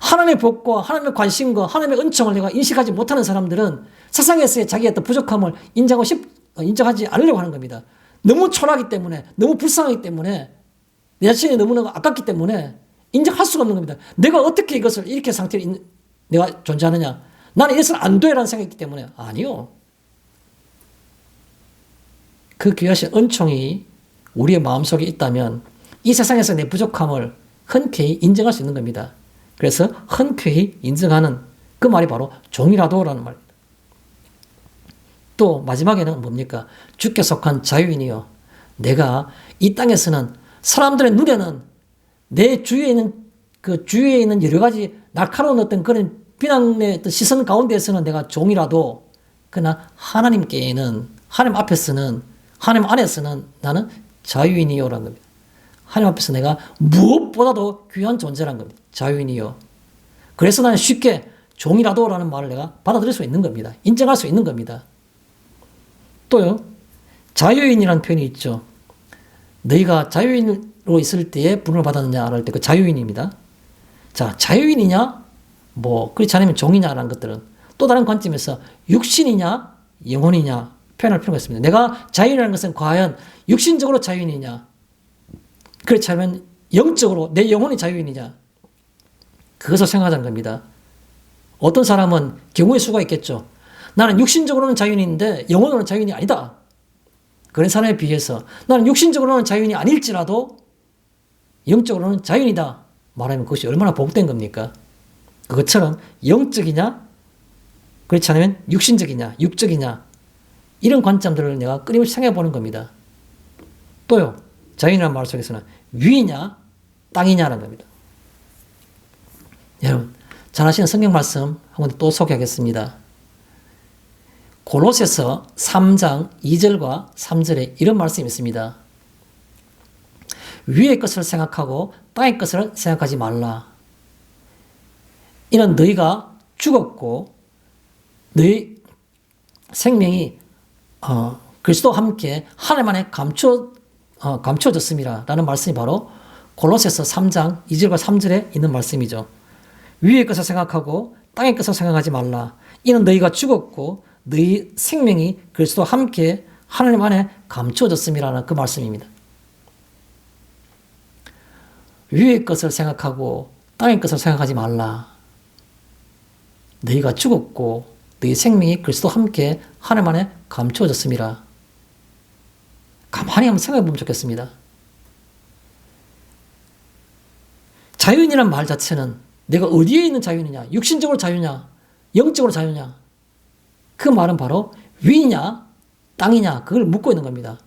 하나님의 복과 하나님의 관심과 하나님의 은총을 내가 인식하지 못하는 사람들은 세상에서의 자기의 어떤 부족함을 인정하지 않으려고 하는 겁니다. 너무 초라하기 때문에, 너무 불쌍하기 때문에, 내 자신이 너무나 아깝기 때문에 인정할 수가 없는 겁니다. 내가 어떻게 이것을 이렇게 상태로 내가 존재하느냐? 나는 이래서는 안 돼라는 생각이 있기 때문에 아니요. 그 귀하신 은총이 우리의 마음속에 있다면 이 세상에서 내 부족함을 흔쾌히 인정할 수 있는 겁니다. 그래서 흔쾌히 인정하는 그 말이 바로 종이라도라는 말입니다. 또 마지막에는 뭡니까? 주께 속한 자유인이요. 내가 이 땅에서는 사람들의 눈에는 내 주위에 있는 여러 가지 날카로운 어떤 그런 비난의 어떤 시선 가운데에서는 내가 종이라도 그러나 하나님께는 하나님 앞에서는 하나님 안에서는 나는 자유인이요라는 겁니다. 하나님 앞에서 내가 무엇보다도 귀한 존재라는 겁니다. 자유인이요. 그래서 나는 쉽게 종이라도라는 말을 내가 받아들일 수 있는 겁니다. 인정할 수 있는 겁니다. 또요. 자유인이라는 표현이 있죠. 너희가 자유인으로 있을 때에 부름을 받았느냐 할 때 그 자유인입니다. 자, 자유인이냐? 그렇지 않으면 종이냐라는 것들은 또 다른 관점에서 육신이냐, 영혼이냐 표현할 필요가 있습니다. 내가 자유인이라는 것은 과연 육신적으로 자유인이냐? 그렇지 않으면 영적으로 내 영혼이 자유인이냐? 그것을 생각하자는 겁니다. 어떤 사람은 경우의 수가 있겠죠. 나는 육신적으로는 자유인인데 영혼으로는 자유인이 아니다. 그런 사람에 비해서 나는 육신적으로는 자유인이 아닐지라도 영적으로는 자유인이다. 말하면 그것이 얼마나 복된 겁니까? 그것처럼 영적이냐, 그렇지 않으면 육신적이냐, 육적이냐, 이런 관점들을 내가 끊임없이 생각해 보는 겁니다. 또요, 자유인이라는 말 속에서는 위냐, 땅이냐라는 겁니다. 여러분, 잘 아시는 성경 말씀 한 번 또 소개하겠습니다. 골로새서 3장 2절과 3절에 이런 말씀이 있습니다. 위의 것을 생각하고 땅의 것을 생각하지 말라. 이는 너희가 죽었고 너희 생명이 그리스도와 함께 하나님 안에 감추어졌음이라 라는 말씀이 바로 골로새서 3장 2절과 3절에 있는 말씀이죠. 위의 것을 생각하고 땅의 것을 생각하지 말라. 이는 너희가 죽었고 너희 생명이 그리스도와 함께 하나님 안에 감추어졌음이라는 그 말씀입니다. 위의 것을 생각하고 땅의 것을 생각하지 말라. 너희가 죽었고 너희 생명이 그리스도와 함께 하나님 안에 감추어졌음이라. 가만히 한번 생각해 보면 좋겠습니다. 자유인이라는 말 자체는 내가 어디에 있는 자유인이냐, 육신적으로 자유냐, 영적으로 자유냐, 그 말은 바로 위냐, 땅이냐, 그걸 묻고 있는 겁니다.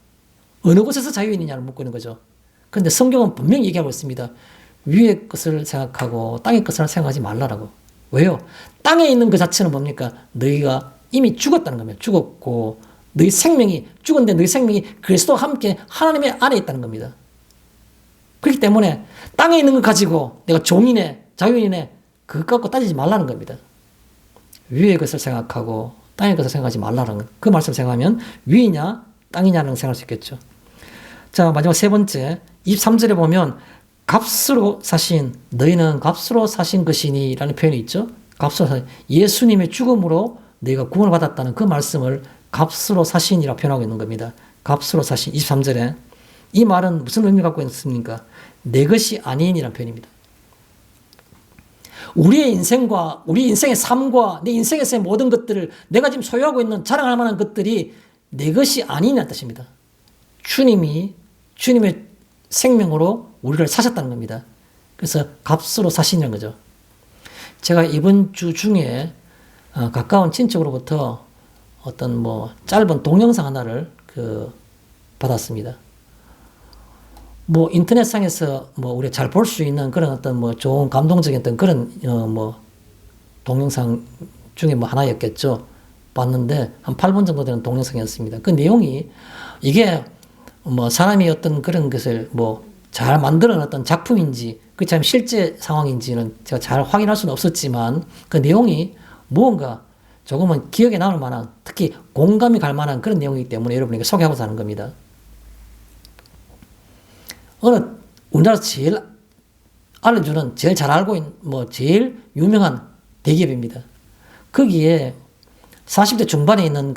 어느 곳에서 자유인이냐를 묻고 있는 거죠. 그런데 성경은 분명히 얘기하고 있습니다. 위의 것을 생각하고 땅의 것을 생각하지 말라라고. 왜요? 땅에 있는 그 자체는 뭡니까? 너희가 이미 죽었다는 겁니다. 죽었고 너희 생명이 죽었는데 너희 생명이 그리스도와 함께 하나님의 안에 있다는 겁니다. 그렇기 때문에 땅에 있는 것 가지고 내가 종이네, 자유인이네, 그것 갖고 따지지 말라는 겁니다. 위의 것을 생각하고 땅의 것을 생각하지 말라는 그 말씀을 생각하면 위냐 땅이냐는 생각할 수 있겠죠. 자, 마지막 세 번째 23절에 보면 값으로 사신, 너희는 값으로 사신 것이니 라는 표현이 있죠. 값으로 사신, 예수님의 죽음으로 너희가 구원을 받았다는 그 말씀을 값으로 사신이라 표현하고 있는 겁니다. 값으로 사신 23절에 이 말은 무슨 의미를 갖고 있습니까? 내 것이 아닌이라는 표현입니다. 우리의 인생과 우리 인생의 삶과 내 인생에서의 모든 것들을 내가 지금 소유하고 있는 자랑할 만한 것들이 내 것이 아니냐는 뜻입니다. 주님이 주님의 생명으로 우리를 사셨다는 겁니다. 그래서 값으로 사신이라는 거죠. 제가 이번 주 중에 가까운 친척으로부터 어떤 뭐 짧은 동영상 하나를 받았습니다. 뭐 인터넷상에서 뭐 우리가 잘 볼 수 있는 그런 어떤 뭐 좋은 감동적인 어떤 그런 뭐 동영상 중에 뭐 하나였겠죠. 봤는데 한 8분 정도 되는 동영상이었습니다. 그 내용이 이게 뭐 사람이 어떤 그런 것을 뭐 잘 만들어 놨던 작품인지 그 참 실제 상황인지는 제가 잘 확인할 수는 없었지만 그 내용이 무언가 조금은 기억에 남을 만한 특히 공감이 갈 만한 그런 내용이기 때문에 여러분에게 소개하고자 하는 겁니다. 우리나라에서 제일 알려주는 제일 잘 알고 있는 뭐 제일 유명한 대기업입니다. 거기에 40대 중반에 있는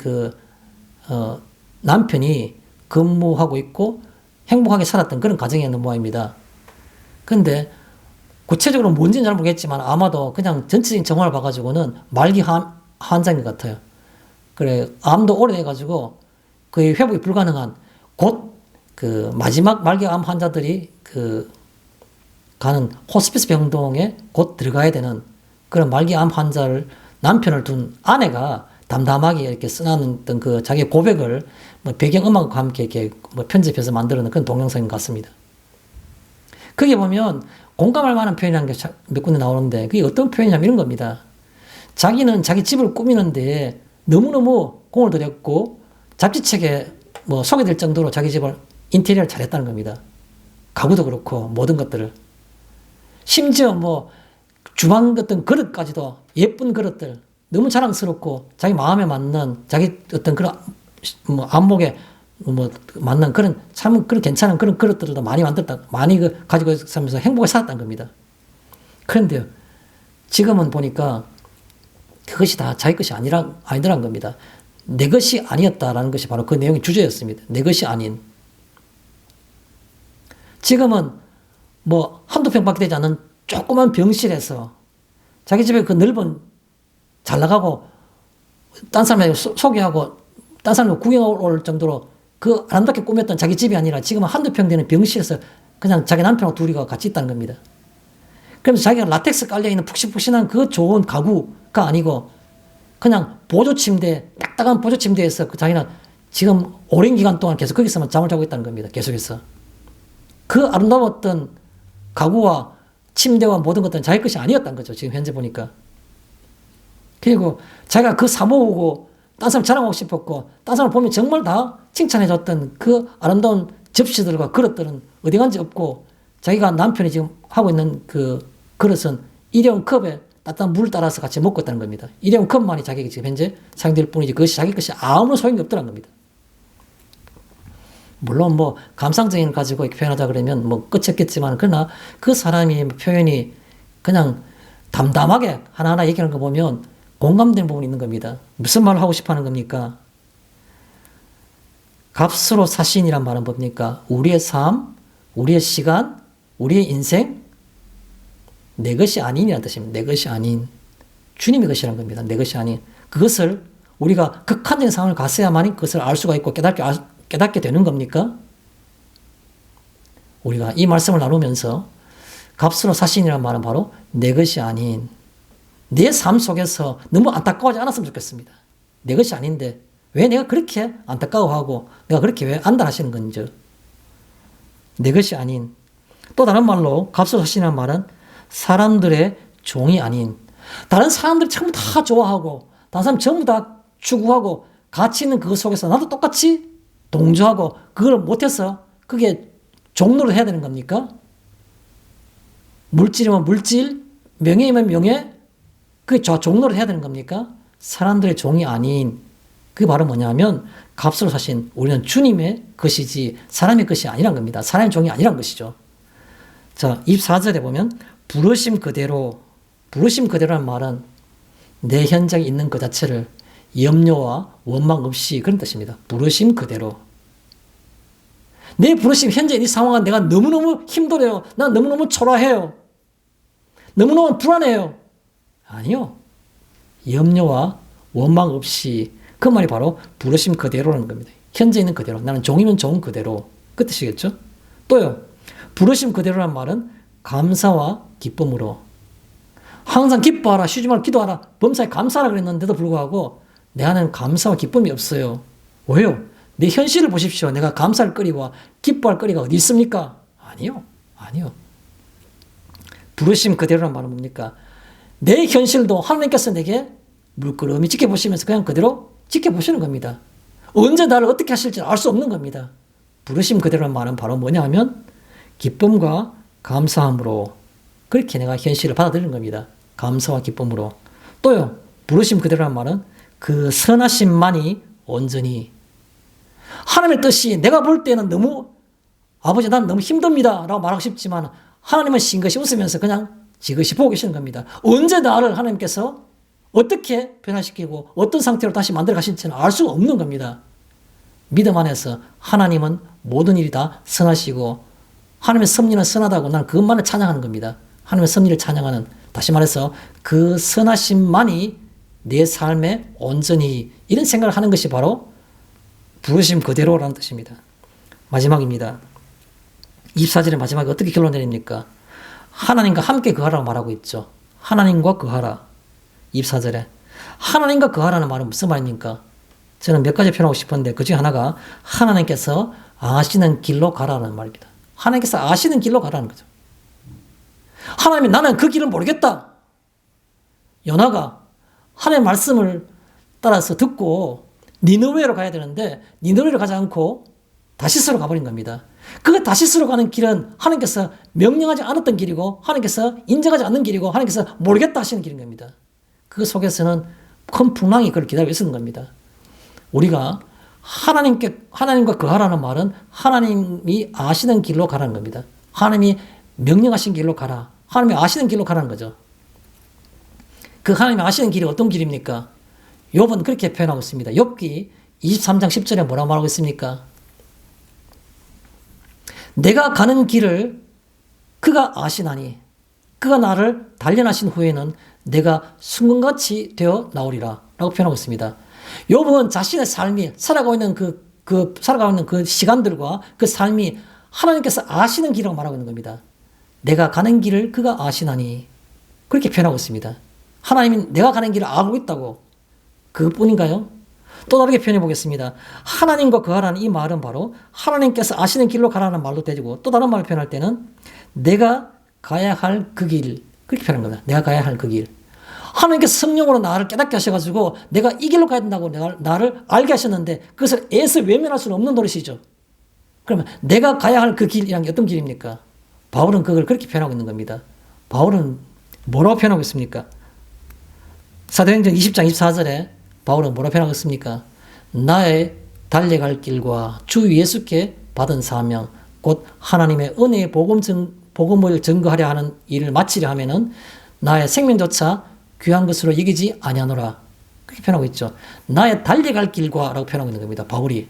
남편이 근무하고 있고 행복하게 살았던 그런 가정이었는 모양입니다. 근데 구체적으로 뭔지는 잘 모르겠지만 아마도 그냥 전체적인 정황을 봐가지고는 말기 환자인 것 같아요. 그래, 암도 오래돼가지고 거의 회복이 불가능한 곧 마지막 말기 암 환자들이 가는 호스피스 병동에 곧 들어가야 되는 그런 말기 암 환자를 남편을 둔 아내가 담담하게 이렇게 써놨던 자기 고백을 뭐 배경음악과 함께 이렇게 뭐 편집해서 만들어 놓은 그런 동영상인 것 같습니다. 거기 보면 공감할 만한 표현이라는 게 몇 군데 나오는데 그게 어떤 표현이냐면 이런 겁니다. 자기는 자기 집을 꾸미는데 너무너무 공을 들였고 잡지책에 뭐 소개될 정도로 자기 집을 인테리어를 잘했다는 겁니다. 가구도 그렇고 모든 것들을. 심지어 뭐 주방 어떤 그릇까지도 예쁜 그릇들 너무 자랑스럽고 자기 마음에 맞는 자기 어떤 그런 뭐 안목에 뭐 맞는 그런 참 그런 괜찮은 그런 그릇들도 많이 만들었다. 많이 가지고 있으면서 행복하게 살았다는 겁니다. 그런데 지금은 보니까 그것이 다 자기 것이 아니더란 겁니다. 내 것이 아니었다라는 것이 바로 그 내용의 주제였습니다. 내 것이 아닌. 지금은 뭐 한두 평밖에 되지 않는 조그만 병실에서 자기 집에 그 넓은 잘 나가고 딴 사람에게 소개하고 딴 사람을 구경하고 올 정도로 그 아름답게 꾸몄던 자기 집이 아니라 지금은 한두 평 되는 병실에서 그냥 자기 남편하고 둘이가 같이 있다는 겁니다. 그러면서 자기가 라텍스 깔려있는 푹신푹신한 그 좋은 가구가 아니고 그냥 보조침대, 딱딱한 보조침대에서 자기는 지금 오랜 기간 동안 계속 거기서만 잠을 자고 있다는 겁니다. 계속해서. 그 아름다웠던 가구와 침대와 모든 것들은 자기 것이 아니었다는 거죠. 지금 현재 보니까. 그리고 자기가 그 사모으고 딴 사람 자랑하고 싶었고 딴 사람 보면 정말 다 칭찬해줬던 그 아름다운 접시들과 그릇들은 어디 간지 없고 자기가 남편이 지금 하고 있는 그 그릇은 일회용 컵에 따뜻한 물 따라서 같이 먹고 있다는 겁니다. 일회용 컵만이 자기가 지금 현재 사용될 뿐이지 그것이 자기 것이 아무런 소용이 없더란 겁니다. 물론 뭐 감상적인 가지고 이렇게 표현하자 그러면 뭐 끝이 없겠지만 그러나 그 사람이 표현이 그냥 담담하게 하나하나 얘기하는 거 보면 공감되는 부분이 있는 겁니다. 무슨 말을 하고 싶어 하는 겁니까? 값으로 사신이란 말은 뭡니까? 우리의 삶, 우리의 시간, 우리의 인생, 내 것이 아닌이라는 뜻입니다. 내 것이 아닌. 주님의 것이라는 겁니다. 내 것이 아닌. 그것을 우리가 극한적인 상황을 갔어야만이 그것을 알 수가 있고 깨닫게 되는 겁니까? 우리가 이 말씀을 나누면서 값으로 사신이라는 말은 바로 내 것이 아닌 내 삶 속에서 너무 안타까워하지 않았으면 좋겠습니다. 내 것이 아닌데 왜 내가 그렇게 안타까워하고 내가 그렇게 왜 안달하시는 건지. 내 것이 아닌. 또 다른 말로 값으로 사신이라는 말은 사람들의 종이 아닌. 다른 사람들이 전부 다 좋아하고 다른 사람 전부 다 추구하고 가치 있는 그것 속에서 나도 똑같이 동조하고 그걸 못해서 그게 종로를 해야 되는 겁니까? 물질이면 물질, 명예이면 명예, 그게 종로를 해야 되는 겁니까? 사람들의 종이 아닌, 그게 바로 뭐냐면 값으로 사신 우리는 주님의 것이지 사람의 것이 아니란 겁니다. 사람의 종이 아니란 것이죠. 자, 24절에 보면 부르심 그대로라는 말은 내 현장에 있는 그 자체를 염려와 원망 없이 그런 뜻입니다. 부르심 그대로. 내 부르심 현재 이 상황은 내가 너무너무 힘들어요. 난 너무너무 초라해요. 너무너무 불안해요. 아니요. 염려와 원망 없이 그 말이 바로 부르심 그대로라는 겁니다. 현재 있는 그대로. 나는 종이면 종 그대로. 그 뜻이겠죠? 또요. 부르심 그대로란 말은 감사와 기쁨으로. 항상 기뻐하라, 쉬지 말고 기도하라, 범사에 감사하라 그랬는데도 불구하고 내 안에는 감사와 기쁨이 없어요. 왜요? 내 현실을 보십시오. 내가 감사할 거리와 기뻐할 거리가 어디 있습니까? 아니요. 아니요. 부르심 그대로란 말은 뭡니까? 내 현실도 하나님께서 내게 물끄러미 지켜보시면서 그냥 그대로 지켜보시는 겁니다. 언제 나를 어떻게 하실지 알 수 없는 겁니다. 부르심 그대로란 말은 바로 뭐냐 하면 기쁨과 감사함으로 그렇게 내가 현실을 받아들이는 겁니다. 감사와 기쁨으로. 또요. 부르심 그대로란 말은 그 선하심만이 온전히 하나님의 뜻이 내가 볼 때는 너무 아버지 난 너무 힘듭니다 라고 말하고 싶지만 하나님은 싱긋이 웃으면서 그냥 지그시 보고 계시는 겁니다. 언제 나를 하나님께서 어떻게 변화시키고 어떤 상태로 다시 만들어 가실지는 알 수가 없는 겁니다. 믿음 안에서 하나님은 모든 일이 다 선하시고 하나님의 섭리는 선하다고 나는 그것만을 찬양하는 겁니다. 하나님의 섭리를 찬양하는, 다시 말해서 그 선하심만이 내 삶에 온전히, 이런 생각을 하는 것이 바로 부르심 그대로라는 뜻입니다. 마지막입니다. 24절의 마지막에 어떻게 결론 내립니까? 하나님과 함께 거하라고 말하고 있죠. 하나님과 거하라. 24절에. 하나님과 거하라는 말은 무슨 말입니까? 저는 몇 가지 표현하고 싶었는데 그 중에 하나가 하나님께서 아시는 길로 가라는 말입니다. 하나님께서 아시는 길로 가라는 거죠. 하나님이 나는 그 길을 모르겠다. 요나가 하나님의 말씀을 따라서 듣고 니느웨로 가야 되는데 니느웨로 가지 않고 다시스로 가버린 겁니다. 그 다시스로 가는 길은 하나님께서 명령하지 않았던 길이고 하나님께서 인정하지 않는 길이고 하나님께서 모르겠다 하시는 길인 겁니다. 그 속에서는 큰 풍랑이 그걸 기다리고 있었는 겁니다. 우리가 하나님과 거하라는 말은 하나님이 아시는 길로 가라는 겁니다. 하나님이 명령하신 길로 가라. 하나님이 아시는 길로 가라는 거죠. 그 하나님이 아시는 길이 어떤 길입니까? 욥은 그렇게 표현하고 있습니다. 욥기 23장 10절에 뭐라고 말하고 있습니까? 내가 가는 길을 그가 아시나니 그가 나를 단련하신 후에는 내가 순금같이 되어 나오리라 라고 표현하고 있습니다. 욥은 자신의 삶이 살아가고 있는 그 시간들과 그 삶이 하나님께서 아시는 길이라고 말하고 있는 겁니다. 내가 가는 길을 그가 아시나니 그렇게 표현하고 있습니다. 하나님이 내가 가는 길을 알고 있다고. 그것뿐인가요? 또 다르게 표현해 보겠습니다. 하나님과 거하라는 이 말은 바로 하나님께서 아시는 길로 가라는 말도 되고 또 다른 말을 표현할 때는 내가 가야 할 그 길, 그렇게 표현한 겁니다. 내가 가야 할 그 길. 하나님께서 성령으로 나를 깨닫게 하셔가지고 내가 이 길로 가야 된다고 나를 알게 하셨는데 그것을 애써 외면할 수는 없는 노릇이죠. 그러면 내가 가야 할 그 길이란 게 어떤 길입니까? 바울은 그걸 그렇게 표현하고 있는 겁니다. 바울은 뭐라고 표현하고 있습니까? 사도행전 20장 24절에 바울은 뭐라고 표현하고 있습니까? 나의 달려갈 길과 주 예수께 받은 사명, 곧 하나님의 은혜의 복음을 증거하려 하는 일을 마치려 하면은 나의 생명조차 귀한 것으로 여기지 아니하노라. 그렇게 표현하고 있죠. 나의 달려갈 길과 라고 표현하고 있는 겁니다. 바울이.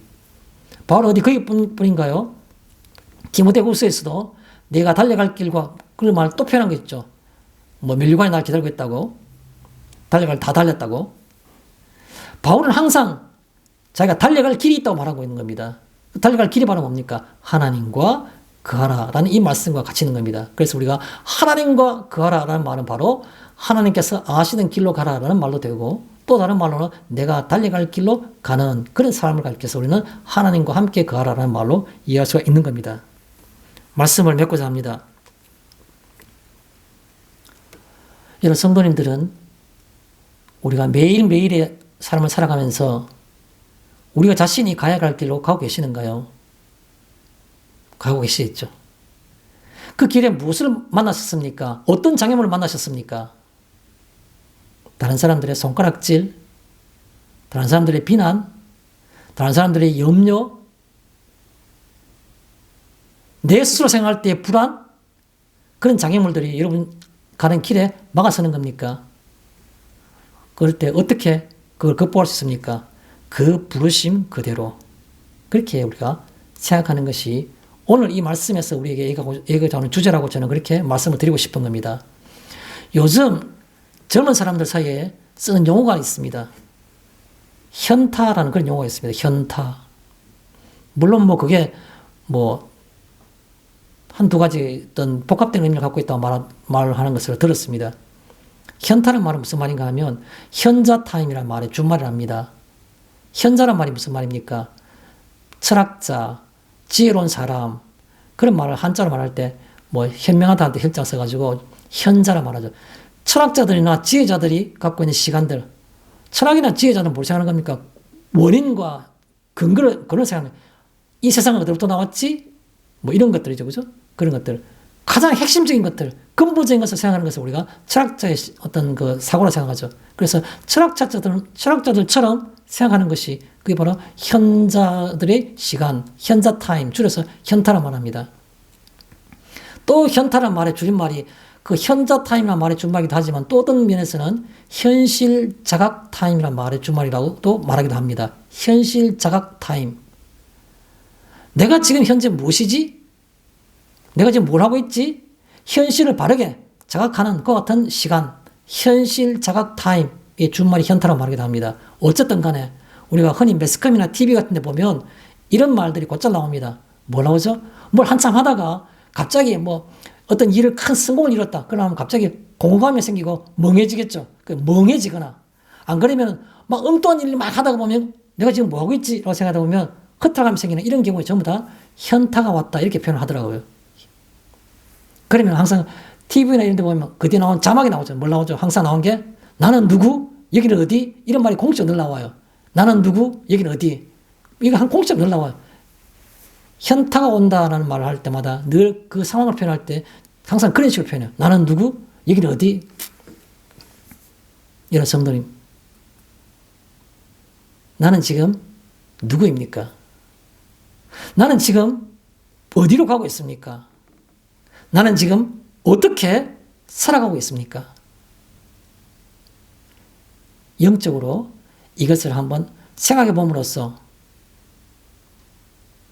바울은 어디 거기뿐인가요? 디모데후서에서도 내가 달려갈 길과 그런 말을 또 표현한 거 있죠. 뭐 멸류관이 날 기다리고 있다고. 달려갈 다 달렸다고. 바울은 항상 자기가 달려갈 길이 있다고 말하고 있는 겁니다. 달려갈 길이 바로 뭡니까? 하나님과 거하라라는 이 말씀과 같이 있는 겁니다. 그래서 우리가 하나님과 거하라라는 말은 바로 하나님께서 아시는 길로 가라라는 말도 되고 또 다른 말로는 내가 달려갈 길로 가는 그런 삶을 가리켜서 우리는 하나님과 함께 거하라라는 말로 이해할 수가 있는 겁니다. 말씀을 맺고자 합니다. 여러분 성도님들은 우리가 매일매일의 삶을 살아가면서 우리가 자신이 가야 할 길로 가고 계시는가요? 가고 계시겠죠. 그 길에 무엇을 만나셨습니까? 어떤 장애물을 만나셨습니까? 다른 사람들의 손가락질, 다른 사람들의 비난, 다른 사람들의 염려, 내 스스로 생각할 때의 불안, 그런 장애물들이 여러분 가는 길에 막아서는 겁니까? 그럴 때 어떻게 그걸 극복할 수 있습니까? 그 부르심 그대로. 그렇게 우리가 생각하는 것이 오늘 이 말씀에서 우리에게 얘기하고자 하는 주제라고 저는 그렇게 말씀을 드리고 싶은 겁니다. 요즘 젊은 사람들 사이에 쓰는 용어가 있습니다. 현타라는 그런 용어가 있습니다. 현타. 물론 뭐 그게 뭐 한두 가지 어떤 복합된 의미를 갖고 있다고 말을 하는 것을 들었습니다. 현타란 말은 무슨 말인가 하면 현자 타임이라는 말의 준말이랍니다. 현자란 말이 무슨 말입니까? 철학자, 지혜로운 사람, 그런 말을 한자로 말할 때 뭐 현명하다한테 현자 써가지고 현자라 말하죠. 철학자들이나 지혜자들이 갖고 있는 시간들, 철학이나 지혜자는 뭘 생각하는 겁니까? 원인과 근거를, 그런 생각을, 이 세상은 어디로부터 나왔지? 뭐 이런 것들이죠. 그죠? 그런 것들. 가장 핵심적인 것들, 근본적인 것을 생각하는 것을 우리가 철학자의 어떤 그 사고라 생각하죠. 그래서 철학자들처럼 생각하는 것이 그게 바로 현자들의 시간, 현자 타임, 줄여서 현타라 말합니다. 또 현타란 말의 줄임말이 그 현자 타임이라는 말의 준말이기도 하지만 또 어떤 면에서는 현실 자각 타임이라는 말의 준말이라고 또 말하기도 합니다. 현실 자각 타임. 내가 지금 현재 무엇이지? 내가 지금 뭘 하고 있지? 현실을 바르게 자각하는 것 같은 시간, 현실 자각 타임의 준말이 현타라고 말하기도 합니다. 어쨌든 간에 우리가 흔히 매스컴이나 TV 같은 데 보면 이런 말들이 곧잘 나옵니다. 뭘 나오죠? 뭘 한참 하다가 갑자기 뭐 어떤 일을 큰 성공을 이뤘다. 그러면 갑자기 공허감이 생기고 멍해지겠죠. 멍해지거나 안 그러면 막 엉뚱한 일을 막 하다가 보면 내가 지금 뭐 하고 있지? 라고 생각하다 보면 허탈감이 생기는 이런 경우에 전부 다 현타가 왔다. 이렇게 표현을 하더라고요. 그러면 항상 TV나 이런 데 보면 그때 나온 자막이 나오죠. 뭘 나오죠? 항상 나온 게 나는 누구? 여기는 어디? 이런 말이 공식적으로 늘 나와요. 나는 누구? 여기는 어디? 이거 한 공식적으로 늘 나와요. 현타가 온다라는 말을 할 때마다 늘 그 상황을 표현할 때 항상 그런 식으로 표현해요. 나는 누구? 여기는 어디? 이런 성도님. 나는 지금 누구입니까? 나는 지금 어디로 가고 있습니까? 나는 지금 어떻게 살아가고 있습니까? 영적으로 이것을 한번 생각해 봄으로써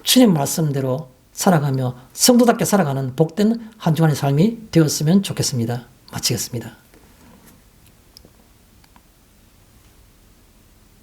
주님 말씀대로 살아가며 성도답게 살아가는 복된 한 주간의 삶이 되었으면 좋겠습니다. 마치겠습니다.